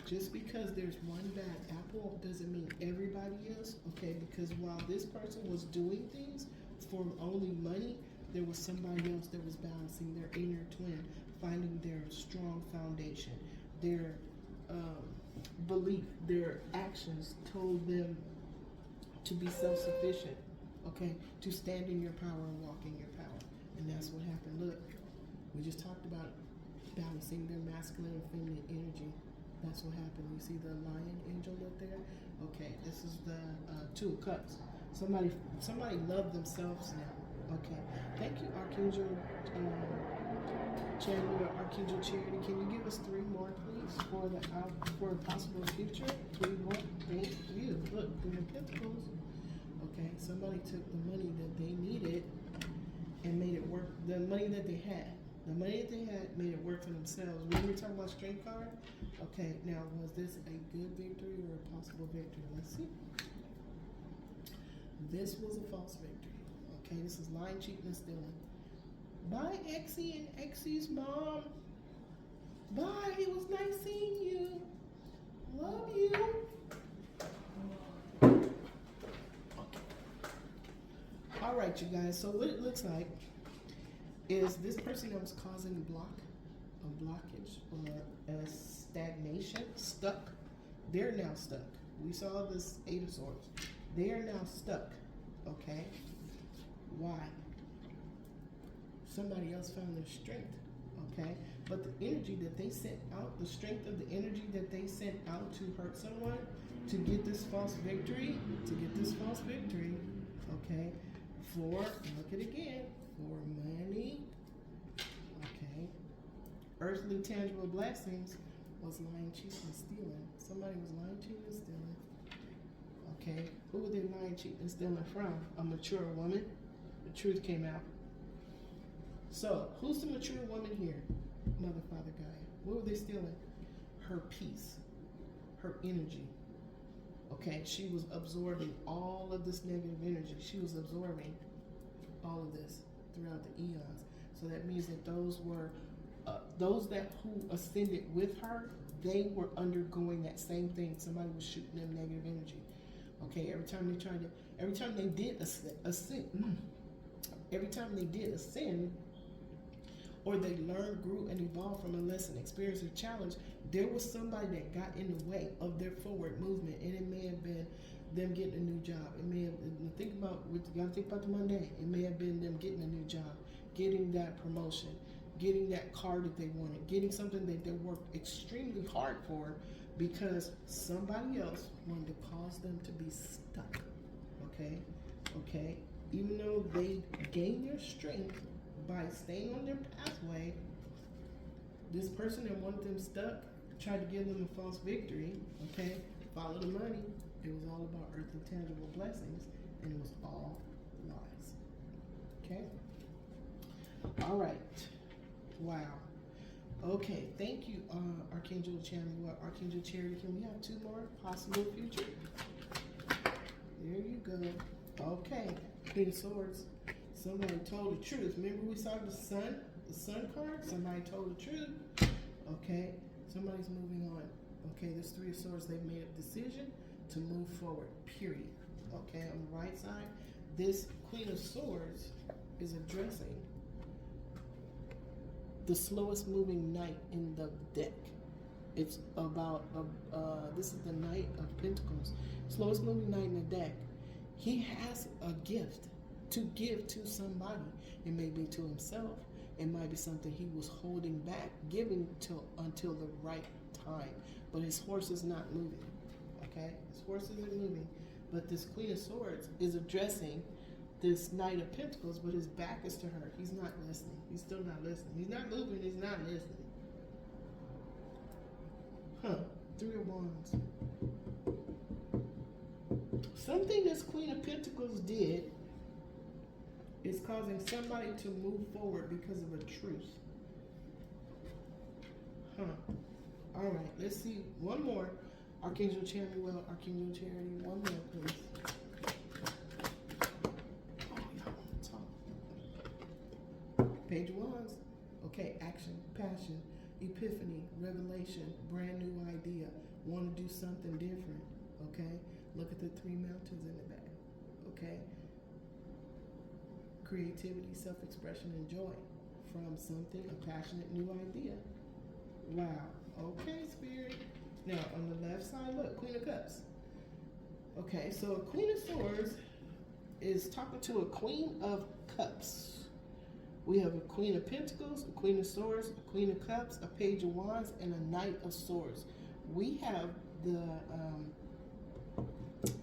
just because there's one bad apple doesn't mean everybody is. Okay, because while this person was doing things for only money, there was somebody else that was balancing their inner twin, finding their strong foundation. Their belief, their actions told them to be self-sufficient, okay, to stand in your power and walk in your power. And that's what happened. Look, we just talked about balancing their masculine and feminine energy. That's what happened. You see the lion angel up there? Okay, this is the 2 of Cups. Somebody loved themselves now. Okay, thank you, Archangel Chandler, Archangel Charity. Can you give us 3 more, please, for a possible future? 3 more. Thank you. Look, 3 of Pentacles. Okay, somebody took the money that they needed and made it work. The money that they had. The money that they had made it work for themselves. When we're talking about strength card, okay, now was this a good victory or a possible victory? Let's see. This was a false victory. Okay, this is lying, cheating, and stealing. Bye, Exie and Exie's mom. Bye, it was nice seeing you. Love you. Okay. All right, you guys, so what it looks like is this person that was causing a blockage or a stagnation, stuck, they're now stuck. We saw this 8 of Swords. They are now stuck, okay? Why? Somebody else found their strength, okay? But the energy that they sent out, the strength of the energy that they sent out to hurt someone, to get this false victory, okay? For, look at it again, for money, okay? Earthly tangible blessings was lying, cheating, and stealing. Somebody was lying, cheating, and stealing. Okay, who were they lying, cheating, and stealing from? A mature woman. The truth came out. So, who's the mature woman here? Mother, Father, Gaia. What were they stealing? Her peace, her energy. Okay, she was absorbing all of this negative energy. She was absorbing. all of this throughout the eons. So that means that those that who ascended with her, they were undergoing that same thing. Somebody was shooting them negative energy. Okay, every time they did ascend, or they learned, grew, and evolved from a lesson, experience, or challenge, there was somebody that got in the way of their forward movement, and it may have been them getting a new job. It may have, you gotta think about the mundane. It may have been them getting a new job, getting that promotion, getting that car that they wanted, getting something that they worked extremely hard for, because somebody else wanted to cause them to be stuck. Okay. Even though they gained their strength by staying on their pathway, this person that wanted them stuck tried to give them a false victory. Okay, follow the money. It was all about earthly tangible blessings, and it was all lies. Okay. All right. Wow. Okay. Thank you, Archangel Chamuel. Archangel Charity. Can we have 2 more possible future? There you go. Okay. Queen of Swords. Somebody told the truth. Remember we saw the sun card? Somebody told the truth. Okay. Somebody's moving on. Okay. This 3 of Swords, they've made a decision to move forward. Period. Okay. On the right side, this Queen of Swords is addressing the slowest moving knight in the deck. It's about, this is the Knight of Pentacles. Slowest moving knight in the deck. He has a gift to give to somebody. It may be to himself. It might be something he was holding back, giving until the right time. But his horse is not moving. Okay? His horse isn't moving. But this Queen of Swords is addressing this Knight of Pentacles, but his back is to her. He's not listening. He's still not listening. He's not moving. He's not listening. 3 of Wands. Something this Queen of Pentacles did is causing somebody to move forward because of a truth. All right, let's see. One more. Archangel Chamuel, Archangel Charity. One more, please. Oh, y'all want to talk. Page of Wands. Okay, action, passion, epiphany, revelation, brand new idea. Want to do something different. Okay? Look at the 3 mountains in the back. Okay? Creativity, self-expression, and joy from something, a passionate new idea. Wow. Okay, Spirit. Now, on the left side, look, Queen of Cups. Okay, so a Queen of Swords is talking to a Queen of Cups. We have a Queen of Pentacles, a Queen of Swords, a Queen of Cups, a Page of Wands, and a Knight of Swords. We have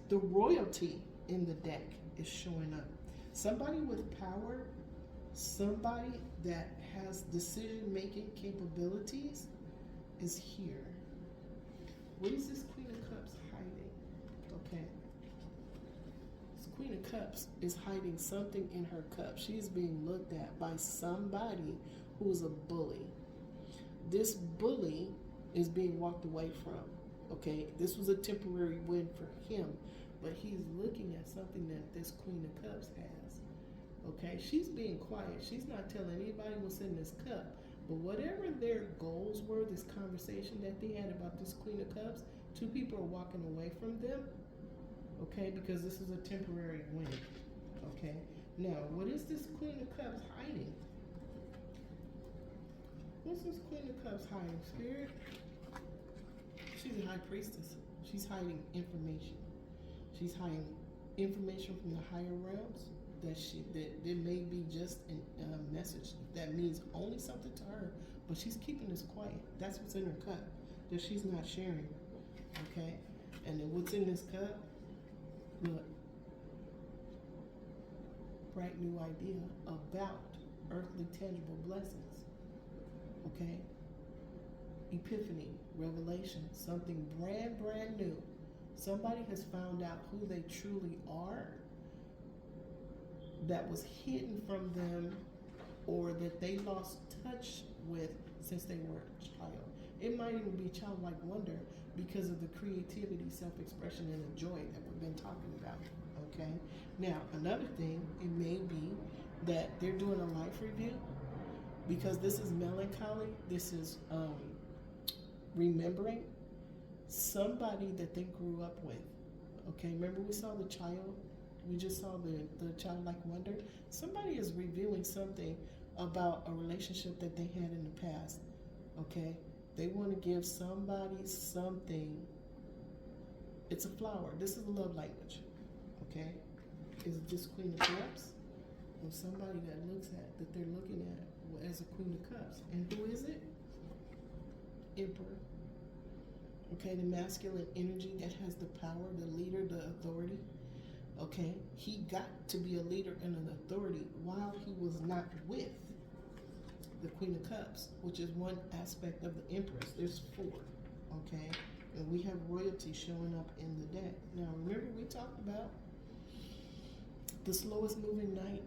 the royalty in the deck is showing up. Somebody with power, somebody that has decision-making capabilities is here. What is this Queen of Cups hiding? Okay. This Queen of Cups is hiding something in her cup. She's being looked at by somebody who's a bully. This bully is being walked away from. Okay, this was a temporary win for him, but he's looking at something that this Queen of Cups has. Okay, she's being quiet. She's not telling anybody what's in this cup. But whatever their goals were, this conversation that they had about this Queen of Cups, 2 people are walking away from them. Okay, because this is a temporary win. Okay, now what is this Queen of Cups hiding? What's this Queen of Cups hiding, Spirit? She's a high priestess. She's hiding information. She's hiding information from the higher realms that there may be just a message that means only something to her, but she's keeping this quiet. That's what's in her cup that she's not sharing. Okay, and then what's in this cup? Look, bright new idea about earthly tangible blessings. Okay. Epiphany, revelation, something brand new. Somebody has found out who they truly are that was hidden from them, or that they lost touch with since they were a child. It might even be childlike wonder because of the creativity, self-expression, and the joy that we've been talking about. Okay. Now, another thing, it may be that they're doing a life review, because this is melancholy. This is remembering somebody that they grew up with. Okay, remember we saw the child? We just saw the childlike wonder. Somebody is reviewing something about a relationship that they had in the past. Okay, they want to give somebody something. It's a flower. This is a love language. Okay, is it just Queen of Cups? Or somebody that they're looking at as a Queen of Cups. And who is it? Emperor. Okay, the masculine energy that has the power, the leader, the authority. Okay, he got to be a leader and an authority while he was not with the Queen of Cups, which is one aspect of the Empress. There's four. Okay, and we have royalty showing up in the deck. Now, remember we talked about the slowest moving night.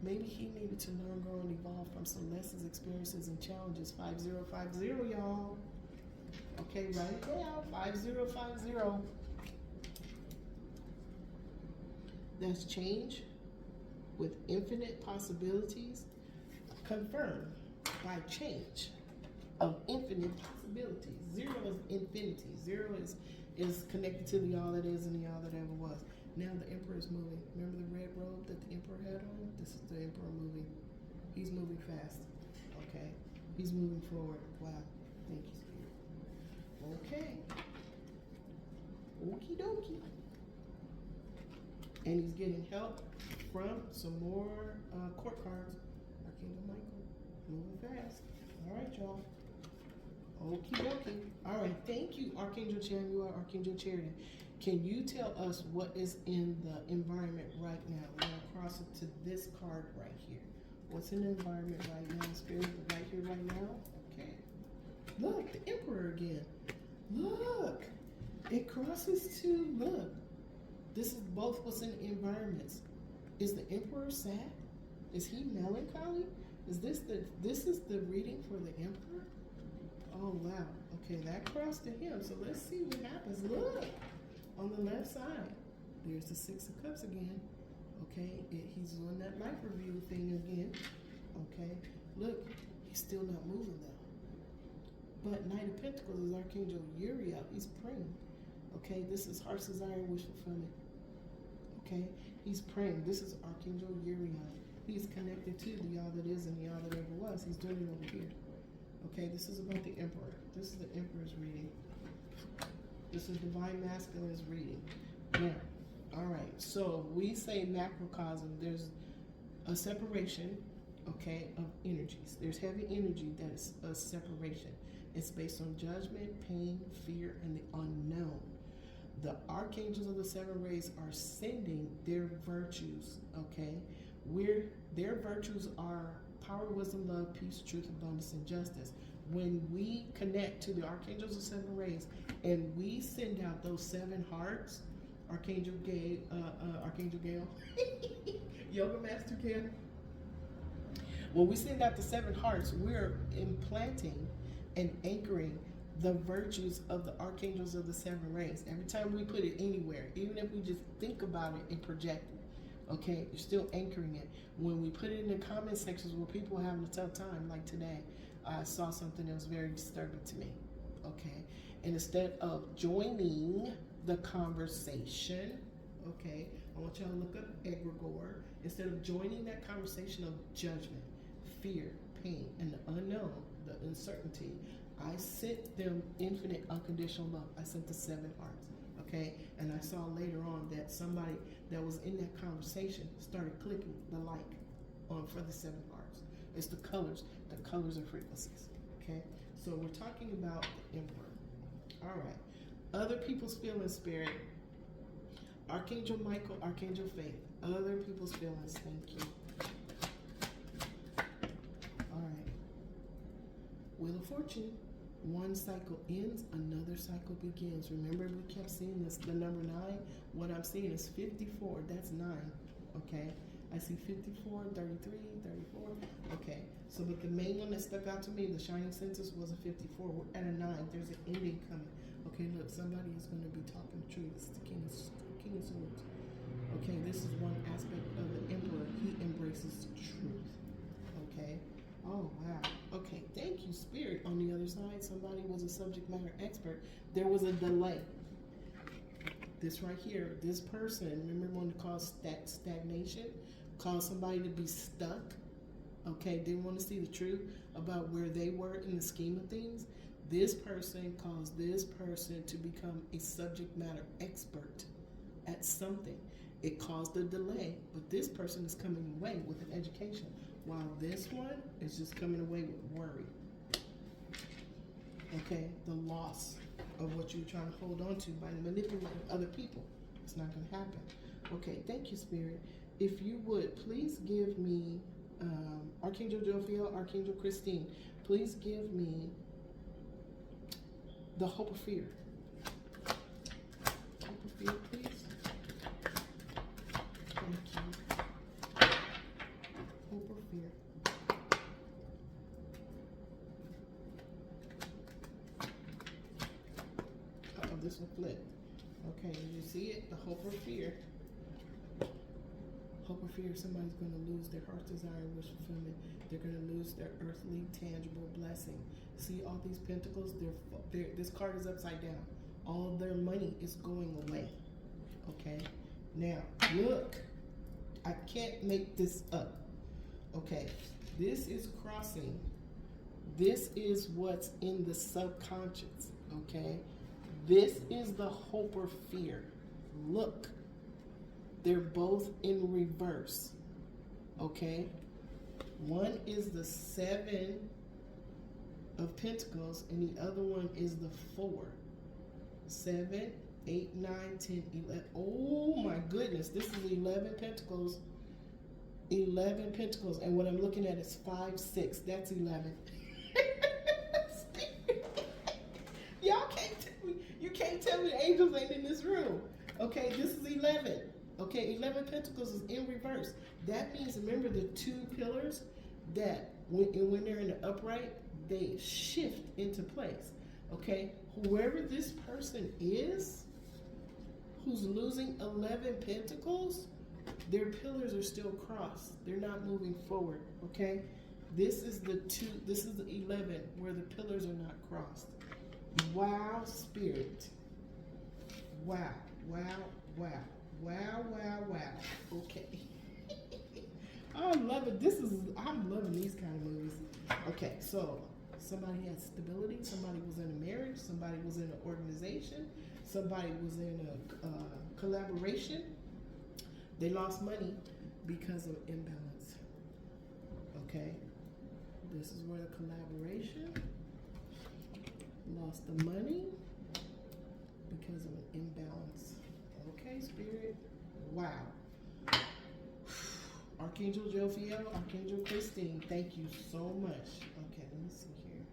Maybe he needed to learn, grow, and evolve from some lessons, experiences, and challenges. 5050, y'all. Okay, write it down. 5050. That's change with infinite possibilities, confirmed by change of infinite possibilities. Zero is infinity. Zero is connected to the all that is and the all that ever was. Now the Emperor is moving. Remember the red robe that the Emperor had on? This is the Emperor moving. He's moving fast. Okay? He's moving forward. Wow. Thank you, Spirit. Okay. Okie dokie. And he's getting help from some more court cards. Archangel Michael. Moving fast. All right, y'all. Okie dokie. All right. Thank you, Archangel Chamuel, Archangel Charity. Can you tell us what is in the environment right now? We're going to cross it to this card right here. What's in the environment right now? Spirit, right here, right now? Okay. Look, the Emperor again. Look. It crosses to, look. This is both what's in the environments. Is the Emperor sad? Is he melancholy? Is this is the reading for the Emperor? Oh, wow. Okay, that crossed to him. So let's see what happens. Look. On the left side, there's the Six of Cups again. Okay, he's on that life review thing again. Okay, look, he's still not moving though. But Knight of Pentacles is Archangel Uriel. He's praying. Okay, this is Heart's Desire, Wish Fulfillment. Okay, he's praying. This is Archangel Uriel. He's connected to the all that is and the all that ever was. He's doing it over here. Okay, this is about the Emperor. This is the Emperor's reading. This is Divine Masculine's reading. Now, all right, so we say macrocosm. There's a separation, okay, of energies. There's heavy energy that is a separation. It's based on judgment, pain, fear, and the unknown. The archangels of the seven rays are sending their virtues, okay? Their virtues are power, wisdom, love, peace, truth, abundance, and justice. When we connect to the archangels of seven rays and we send out those seven hearts, Archangel Gail, Yoga Master Gail. When we send out the seven hearts, we're implanting and anchoring the virtues of the archangels of the seven rays. Every time we put it anywhere, even if we just think about it and project it, okay, you're still anchoring it. When we put it in the comment sections where people are having a tough time, like today, I saw something that was very disturbing to me, okay? And instead of joining the conversation, okay, I want y'all to look up egregore. Instead of joining that conversation of judgment, fear, pain, and the unknown, the uncertainty, I sent them infinite unconditional love. I sent the seven hearts, okay? And I saw later on that somebody that was in that conversation started clicking the like on for the seven hearts. It's the colors of frequencies, okay? So we're talking about the Emperor. All right. Other people's feelings, Spirit. Archangel Michael, Archangel Faith. Other people's feelings. Thank you. All right. Wheel of Fortune. One cycle ends, another cycle begins. Remember, we kept seeing this, the number 9. What I'm seeing is 54. That's 9. Okay. I see 54, 33, 34. Okay. So, but the main one that stuck out to me, the shining census, was a 54. We're at a 9. There's an ending coming. Okay, look, somebody is going to be talking true. This is the King of Swords. Okay, this is one aspect of the Emperor. He embraces embraces truth. Okay. Oh, wow. Okay. Thank you, Spirit. On the other side, somebody was a subject matter expert. There was a delay. This right here, this person, remember when it caused stagnation? Caused somebody to be stuck. Okay. Didn't want to see the truth about where they were in the scheme of things. This person caused this person to become a subject matter expert at something. It caused a delay, but this person is coming away with an education, while this one is just coming away with worry. Okay, the loss of what you're trying to hold on to by manipulating other people. It's not going to happen. Okay, thank you, Spirit. If you would, please give me Archangel Jophiel, Archangel Christine. Please give me the hope of fear. Hope of fear, please. Thank you. Hope or fear. Uh-oh, this one flipped. Okay, you see it? The hope or fear. Hope or fear, somebody's going to lose their heart's desire and wish fulfillment. They're going to lose their earthly, tangible blessing. See all these pentacles? This card is upside down. All of their money is going away. Okay? Now, look. I can't make this up. Okay? This is crossing. This is what's in the subconscious. Okay? This is the hope or fear. Look. They're both in reverse. Okay? One is the 7 of Pentacles and the other one is the 4. 7, 8, 9, 10, 11. Oh my goodness. This is 11 Pentacles. 11 Pentacles. And what I'm looking at is 5, 6. That's 11. Y'all can't tell me. You can't tell me the angels ain't in this room. Okay, this is 11. Okay, 11 Pentacles is in reverse. That means, remember the 2 pillars that when they're in the upright, they shift into place. Okay, whoever this person is, who's losing 11 Pentacles, their pillars are still crossed. They're not moving forward. Okay, this is the 2. This is the 11 where the pillars are not crossed. Wow, Spirit. Wow, wow, wow. Wow, wow, wow. Okay. I'm loving I'm loving these kind of movies. Okay, so somebody had stability, somebody was in a marriage, somebody was in an organization, somebody was in a collaboration. They lost money because of imbalance. Okay? This is where the collaboration lost the money because of an imbalance. Okay, Spirit. Wow. Archangel Jophiel, Archangel Christine, thank you so much. Okay, let me see here.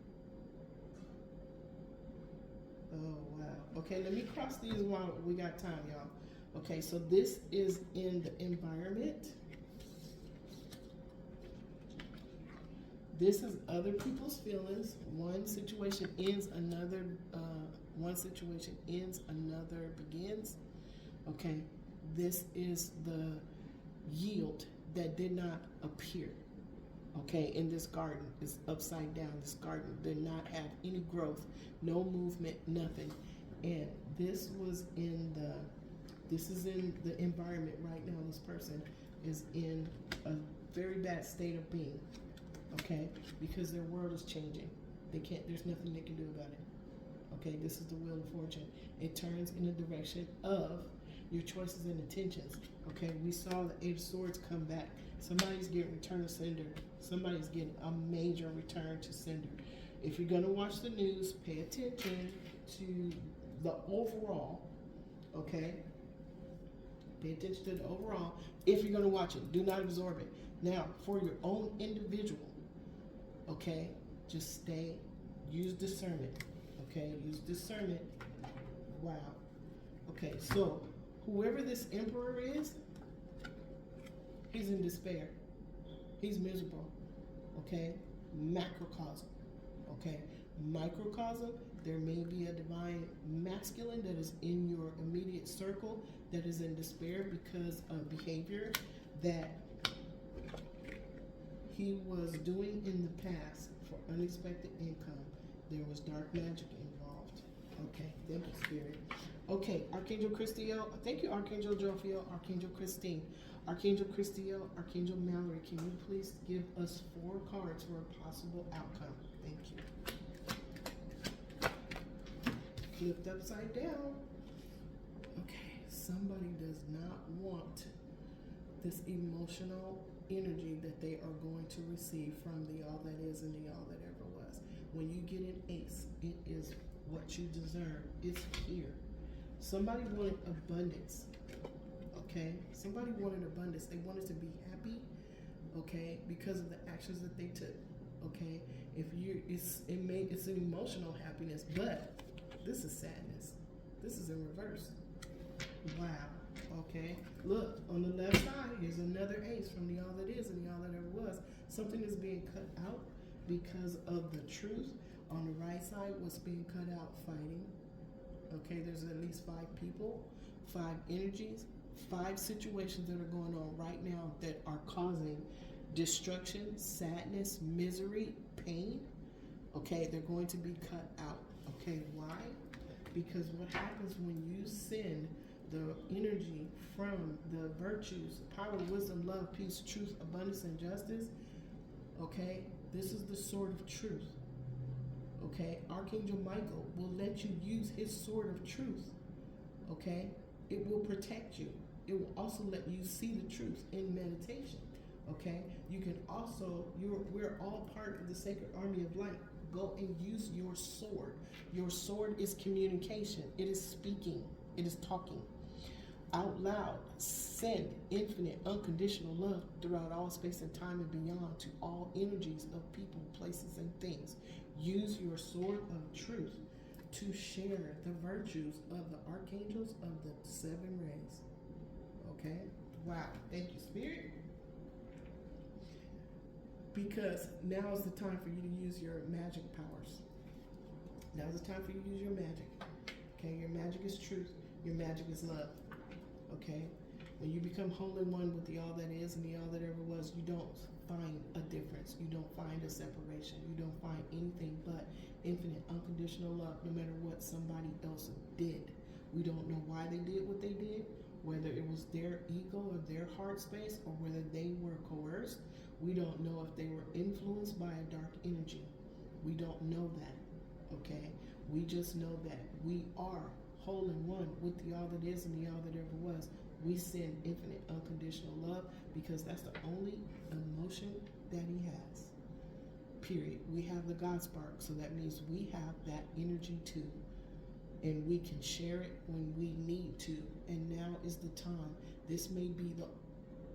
Oh, wow. Okay, let me cross these while we got time, y'all. Okay, so this is in the environment. This is other people's feelings. One situation ends, another begins. Okay, this is the yield that did not appear. Okay, in this garden is upside down. This garden did not have any growth, no movement, nothing. And this is in the environment right now. This person is in a very bad state of being. Okay, because their world is changing. There's nothing they can do about it. Okay, this is the wheel of fortune. It turns in the direction of your choices and intentions. Okay, we saw the 8 of Swords come back. Somebody's getting return to sender. Somebody's getting a major return to sender. If you're going to watch the news, pay attention to the overall. Okay? Pay attention to the overall. If you're going to watch it, do not absorb it. Now, for your own individual, okay, just use discernment. Okay, use discernment. Wow. Okay, so whoever this emperor is, he's in despair. He's miserable. Okay? Macrocosm. Okay? Microcosm, there may be a divine masculine that is in your immediate circle that is in despair because of behavior that he was doing in the past for unexpected income. There was dark magic involved. Okay, thank you, Spirit. Okay, Archangel Christiel, thank you, Archangel Jophiel, Archangel Christine, Archangel Christiel, Archangel Mallory. Can you please give us 4 cards for a possible outcome? Thank you. Flipped upside down. Okay, somebody does not want this emotional energy that they are going to receive from the all that is and the all that ever was. When you get an ace, it is what you deserve. It's here. Somebody wanted abundance. Okay? Somebody wanted abundance. They wanted to be happy, okay, because of the actions that they took. Okay? If you it's an emotional happiness, but this is sadness. This is in reverse. Wow. Okay, look, on the left side, here's another ace from the all that is and the all that ever was. Something is being cut out because of the truth. On the right side, what's being cut out? Fighting. Okay, there's at least 5 people, 5 energies, 5 situations that are going on right now that are causing destruction, sadness, misery, pain. Okay, they're going to be cut out. Okay, why? Because what happens when you send the energy from the virtues, power, wisdom, love, peace, truth, abundance, and justice, okay, this is the sword of truth. Okay, Archangel Michael will let you use his sword of truth. Okay, it will protect you. It will also let you see the truth in meditation. Okay, you can also, we're all part of the sacred army of light. Go and use your sword. Your sword is communication. It is speaking. It is talking out loud. Send infinite unconditional love throughout all space and time and beyond to all energies of people, places, and things. Use your sword of truth to share the virtues of the archangels of the 7 rays. Okay? Wow. Thank you, Spirit. Because now is the time for you to use your magic powers. Now is the time for you to use your magic. Okay? Your magic is truth. Your magic is love. Okay? When you become whole in one with the all that is and the all that ever was, you don't find a difference. You don't find a separation. You don't find anything but infinite unconditional love, no matter what somebody else did. We don't know why they did what they did, whether it was their ego or their heart space, or whether they were coerced. We don't know if they were influenced by a dark energy. We don't know that. Okay? We just know that we are whole in one with the all that is and the all that ever was. We send infinite unconditional love because that's the only emotion that he has. Period. We have the God spark, so that means we have that energy too. And we can share it when we need to. And now is the time. This may be the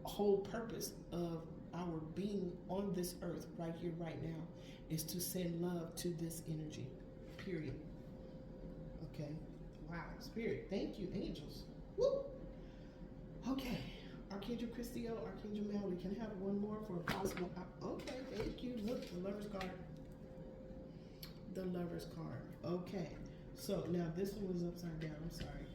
whole purpose of our being on this earth right here, right now, is to send love to this energy. Period. Okay. Wow. Spirit. Thank you, angels. Woo! Okay. Archangel Christiel, Archangel Mallory. Can I have one more for a possible... Okay, thank you. Look, the Lover's card. The Lover's card. Okay. So, now this one was upside down. I'm sorry.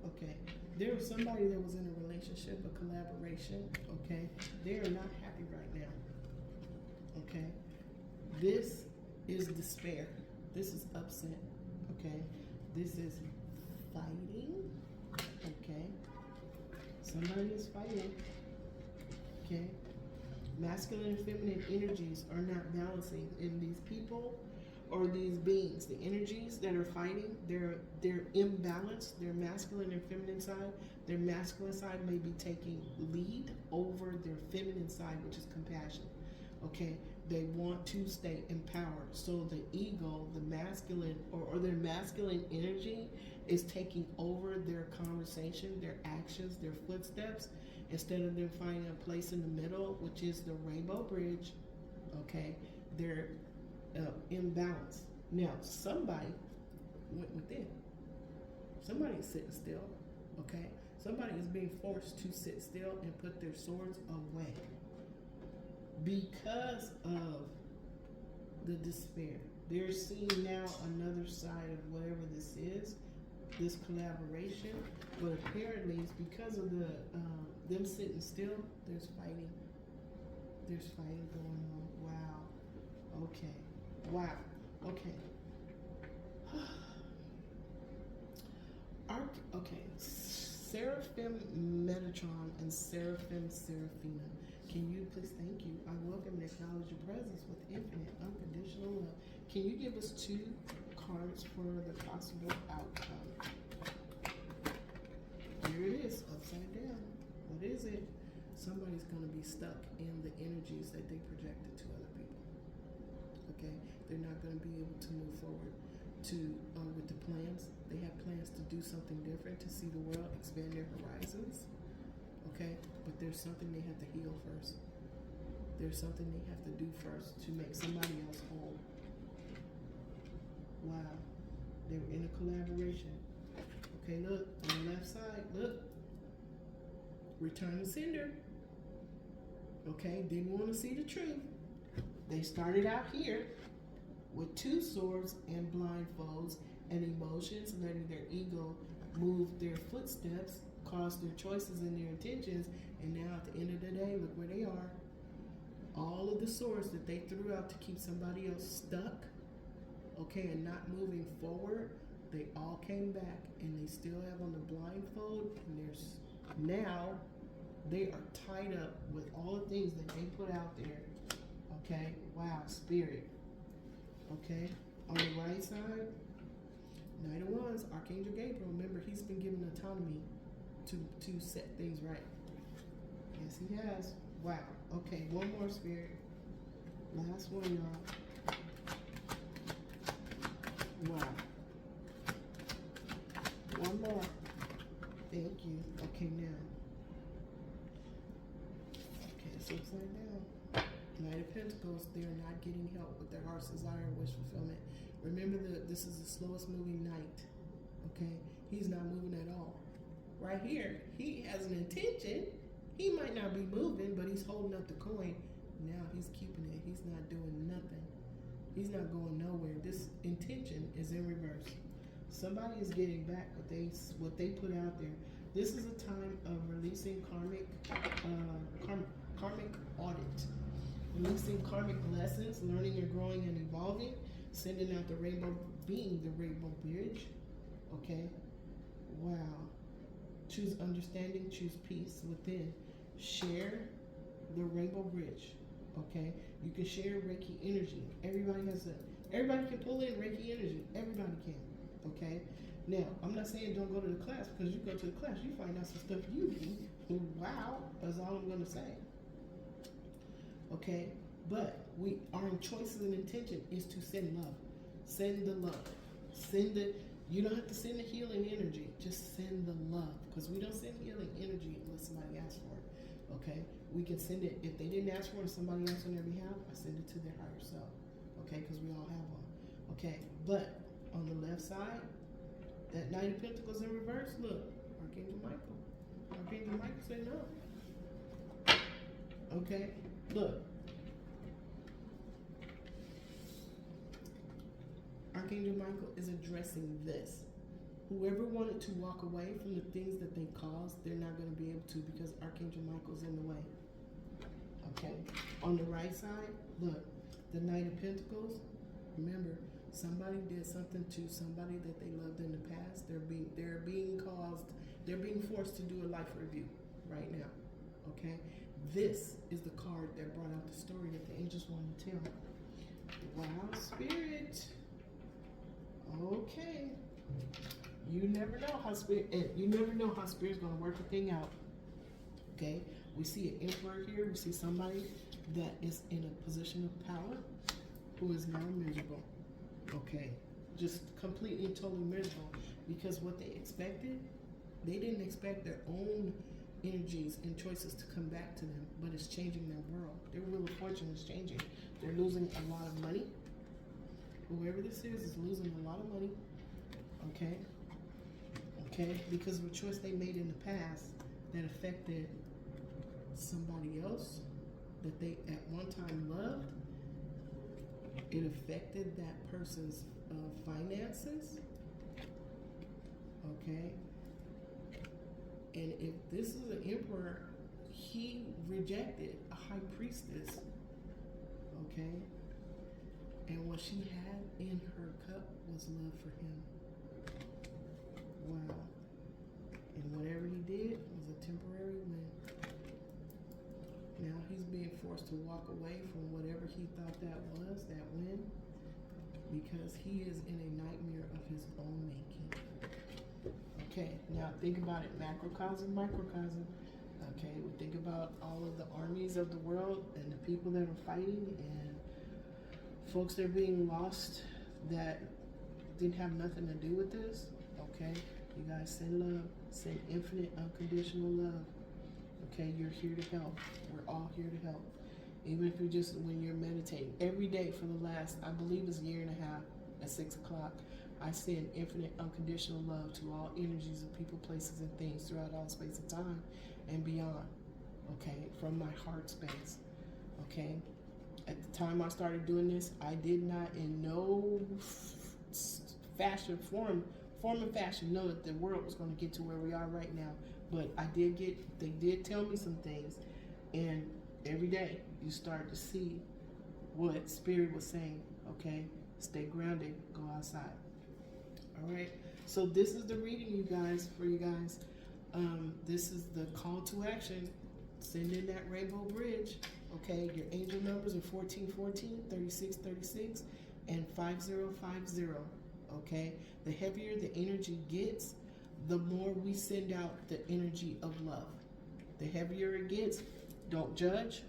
Okay. There was somebody that was in a relationship, a collaboration. Okay. They are not happy right now. Okay. This is despair. This is upset. Okay. This is fighting. Okay. Somebody is fighting. Okay. Masculine and feminine energies are not balancing in these people or these beings. The energies that are fighting, they're imbalanced. Their masculine and feminine side. Their masculine side may be taking lead over their feminine side, which is compassion. Okay. They want to stay empowered. So the ego, the masculine, or their masculine energy is taking over their conversation, their actions, their footsteps, instead of them finding a place in the middle, which is the rainbow bridge. Okay, they're imbalanced. Now, somebody went within. Somebody is sitting still. Okay, somebody is being forced to sit still and put their swords away because of the despair. They're seeing now another side of whatever this is, this collaboration, but apparently it's because of the them sitting still. There's fighting. There's fighting going on. Wow. Okay. Wow. Okay. Okay. Seraphim Metatron and Seraphim Seraphina. Can you please, thank you. I welcome and acknowledge your presence with infinite, unconditional love. Can you give us 2 cards for the possible outcome? Here it is, upside down. What is it? Somebody's going to be stuck in the energies that they projected to other people. Okay? They're not going to be able to move forward with the plans. They have plans to do something different, to see the world, expand their horizons. Okay? But there's something they have to heal first. There's something they have to do first to make somebody else whole. Wow. They were in a collaboration. Okay, look, on the left side, look. Return to sender. Okay, didn't want to see the truth. They started out here with 2 swords and blindfolds and emotions, letting their ego move their footsteps, cause their choices and their intentions, and now at the end of the day, look where they are. All of the swords that they threw out to keep somebody else stuck, okay, and not moving forward, they all came back, and they still have on the blindfold, and there's now they are tied up with all the things that they put out there. Okay, wow, spirit. Okay, on the right side, Knight of Wands, Archangel Gabriel. Remember, he's been given autonomy to set things right. Yes, he has. Wow. Okay, one more, spirit. Last one, y'all. Wow. One more. Thank you. Okay, now. Okay, it's upside down. Knight of Pentacles, they're not getting help with their heart's desire and wish fulfillment. Remember that this is the slowest moving knight. Okay? He's not moving at all. Right here, he has an intention. He might not be moving, but he's holding up the coin. Now he's keeping it. He's not doing nothing. He's not going nowhere. This intention is in reverse. Somebody is getting back what they put out there. This is a time of releasing karmic audit. Releasing karmic lessons, learning and growing and evolving, sending out the rainbow, being the rainbow bridge. Okay? Wow. Choose understanding, choose peace within. Share the rainbow bridge. Okay? You can share Reiki energy. Everybody can pull in Reiki energy. Everybody can. Okay? Now, I'm not saying don't go to the class, because you go to the class, you find out some stuff you do. Wow, that's all I'm gonna say. Okay, but our choices and intention is to send love. Send the love. You don't have to send the healing energy. Just send the love. Because we don't send healing energy unless somebody asks for it. Okay? We can send it. If they didn't ask for it, somebody else on their behalf, I send it to their higher self. Okay? Because we all have one. Okay? But on the left side, that Knight of Pentacles in reverse, look, Archangel Michael. Archangel Michael said no. Okay? Look. Archangel Michael is addressing this. Whoever wanted to walk away from the things that they caused, they're not going to be able to, because Archangel Michael's in the way. Okay? On the right side, look, the Knight of Pentacles. Remember, somebody did something to somebody that they loved in the past. They're being forced to do a life review right now. Okay? This is the card that brought out the story that the angels wanted to tell. Wow, spirit. Okay. You never know how spirit's gonna work a thing out. Okay? We see an emperor here. We see somebody that is in a position of power who is now miserable. Okay? Just completely and totally miserable, because what they expected, they didn't expect their own energies and choices to come back to them, but it's changing their world. Their wheel of fortune is changing. They're losing a lot of money. Whoever this is losing a lot of money. Okay? Okay? Because of a choice they made in the past that affected somebody else that they at one time loved. It affected that person's finances. Okay? And if this is an emperor, he rejected a high priestess, okay? And what she had in her cup was love for him. Wow. And whatever he did was a temporary win. Now he's being forced to walk away from whatever he thought that was, that win, because he is in a nightmare of his own making. Okay, now think about it, macrocosm, microcosm. Okay, we think about all of the armies of the world and the people that are fighting and folks that are being lost that didn't have nothing to do with this. Okay, you guys send love, send infinite unconditional love. Okay, you're here to help. We're all here to help. Even if you're just, when you're meditating, every day for the last, I believe it's a year and a half at 6 o'clock, I send infinite unconditional love to all energies of people, places, and things throughout all space and time and beyond. Okay, from my heart space. Okay, at the time I started doing this, I did not in no fashion, form and fashion know that the world was going to get to where we are right now. But they did tell me some things, and every day you start to see what Spirit was saying. Okay, stay grounded, go outside. All right, so this is the reading, you guys, for you guys. This is the call to action. Send in that rainbow bridge. Okay, your angel numbers are 1414, 3636, and 5050. Okay, the heavier the energy gets, the more we send out the energy of love. The heavier it gets, don't judge.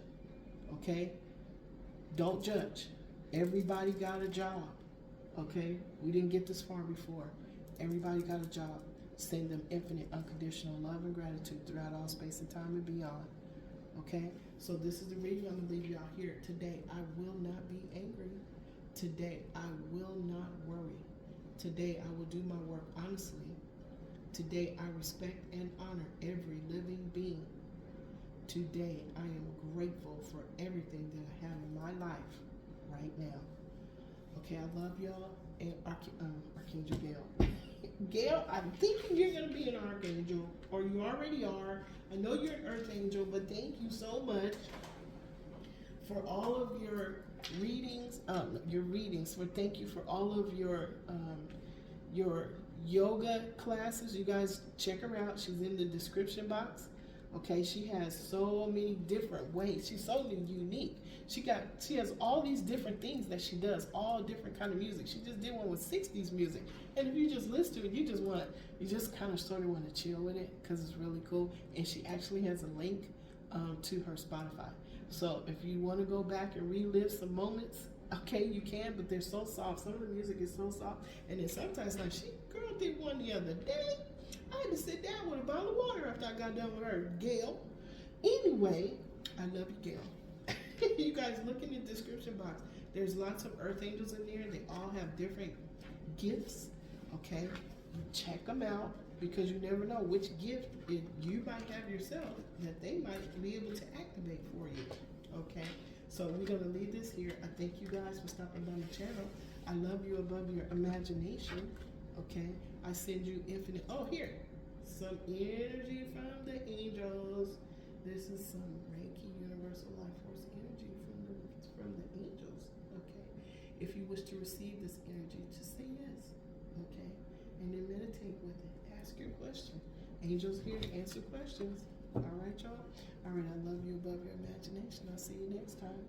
Okay, don't judge. Everybody got a job. Okay, we didn't get this far before. Everybody got a job. Send them infinite unconditional love and gratitude throughout all space and time and beyond. Okay, so this is the reading. I'm gonna leave y'all here today. I will not be angry. Today I will not worry. Today I will do my work honestly. Today I respect and honor every living being. Today I am grateful for everything that I have in my life right now. Okay, I love y'all. And Archangel Gail. Gail, I'm thinking you're going to be an Archangel, or you already are. I know you're an Earth Angel, but thank you so much for all of your readings. Thank you for all of your yoga classes. You guys check her out. She's in the description box. Okay, she has so many different ways. She's so unique. She has all these different things that she does, all different kind of music. She just did one with 60s music. And if you just listen to it, you just kind of sort of want to chill with it because it's really cool. And she actually has a link to her Spotify. So if you want to go back and relive some moments, okay, you can, but they're so soft. Some of the music is so soft. And then sometimes, like, girl did one the other day. I had to sit down with a bottle of water after I got done with her, Gail. Anyway, I love you, Gail. You guys look in the description box. There's lots of Earth Angels in there. They all have different gifts, okay? Check them out because you never know which gift you might have yourself that they might be able to activate for you, okay? So we're going to leave this here. I thank you guys for stopping by the channel. I love you above your imagination, okay? I send you infinite, here, some energy from the angels. This is some Reiki Universal Life Force energy from the angels, okay? If you wish to receive this energy, just say yes, okay? And then meditate with it. Ask your question. Angels here to answer questions. All right, y'all? All right, I love you above your imagination. I'll see you next time.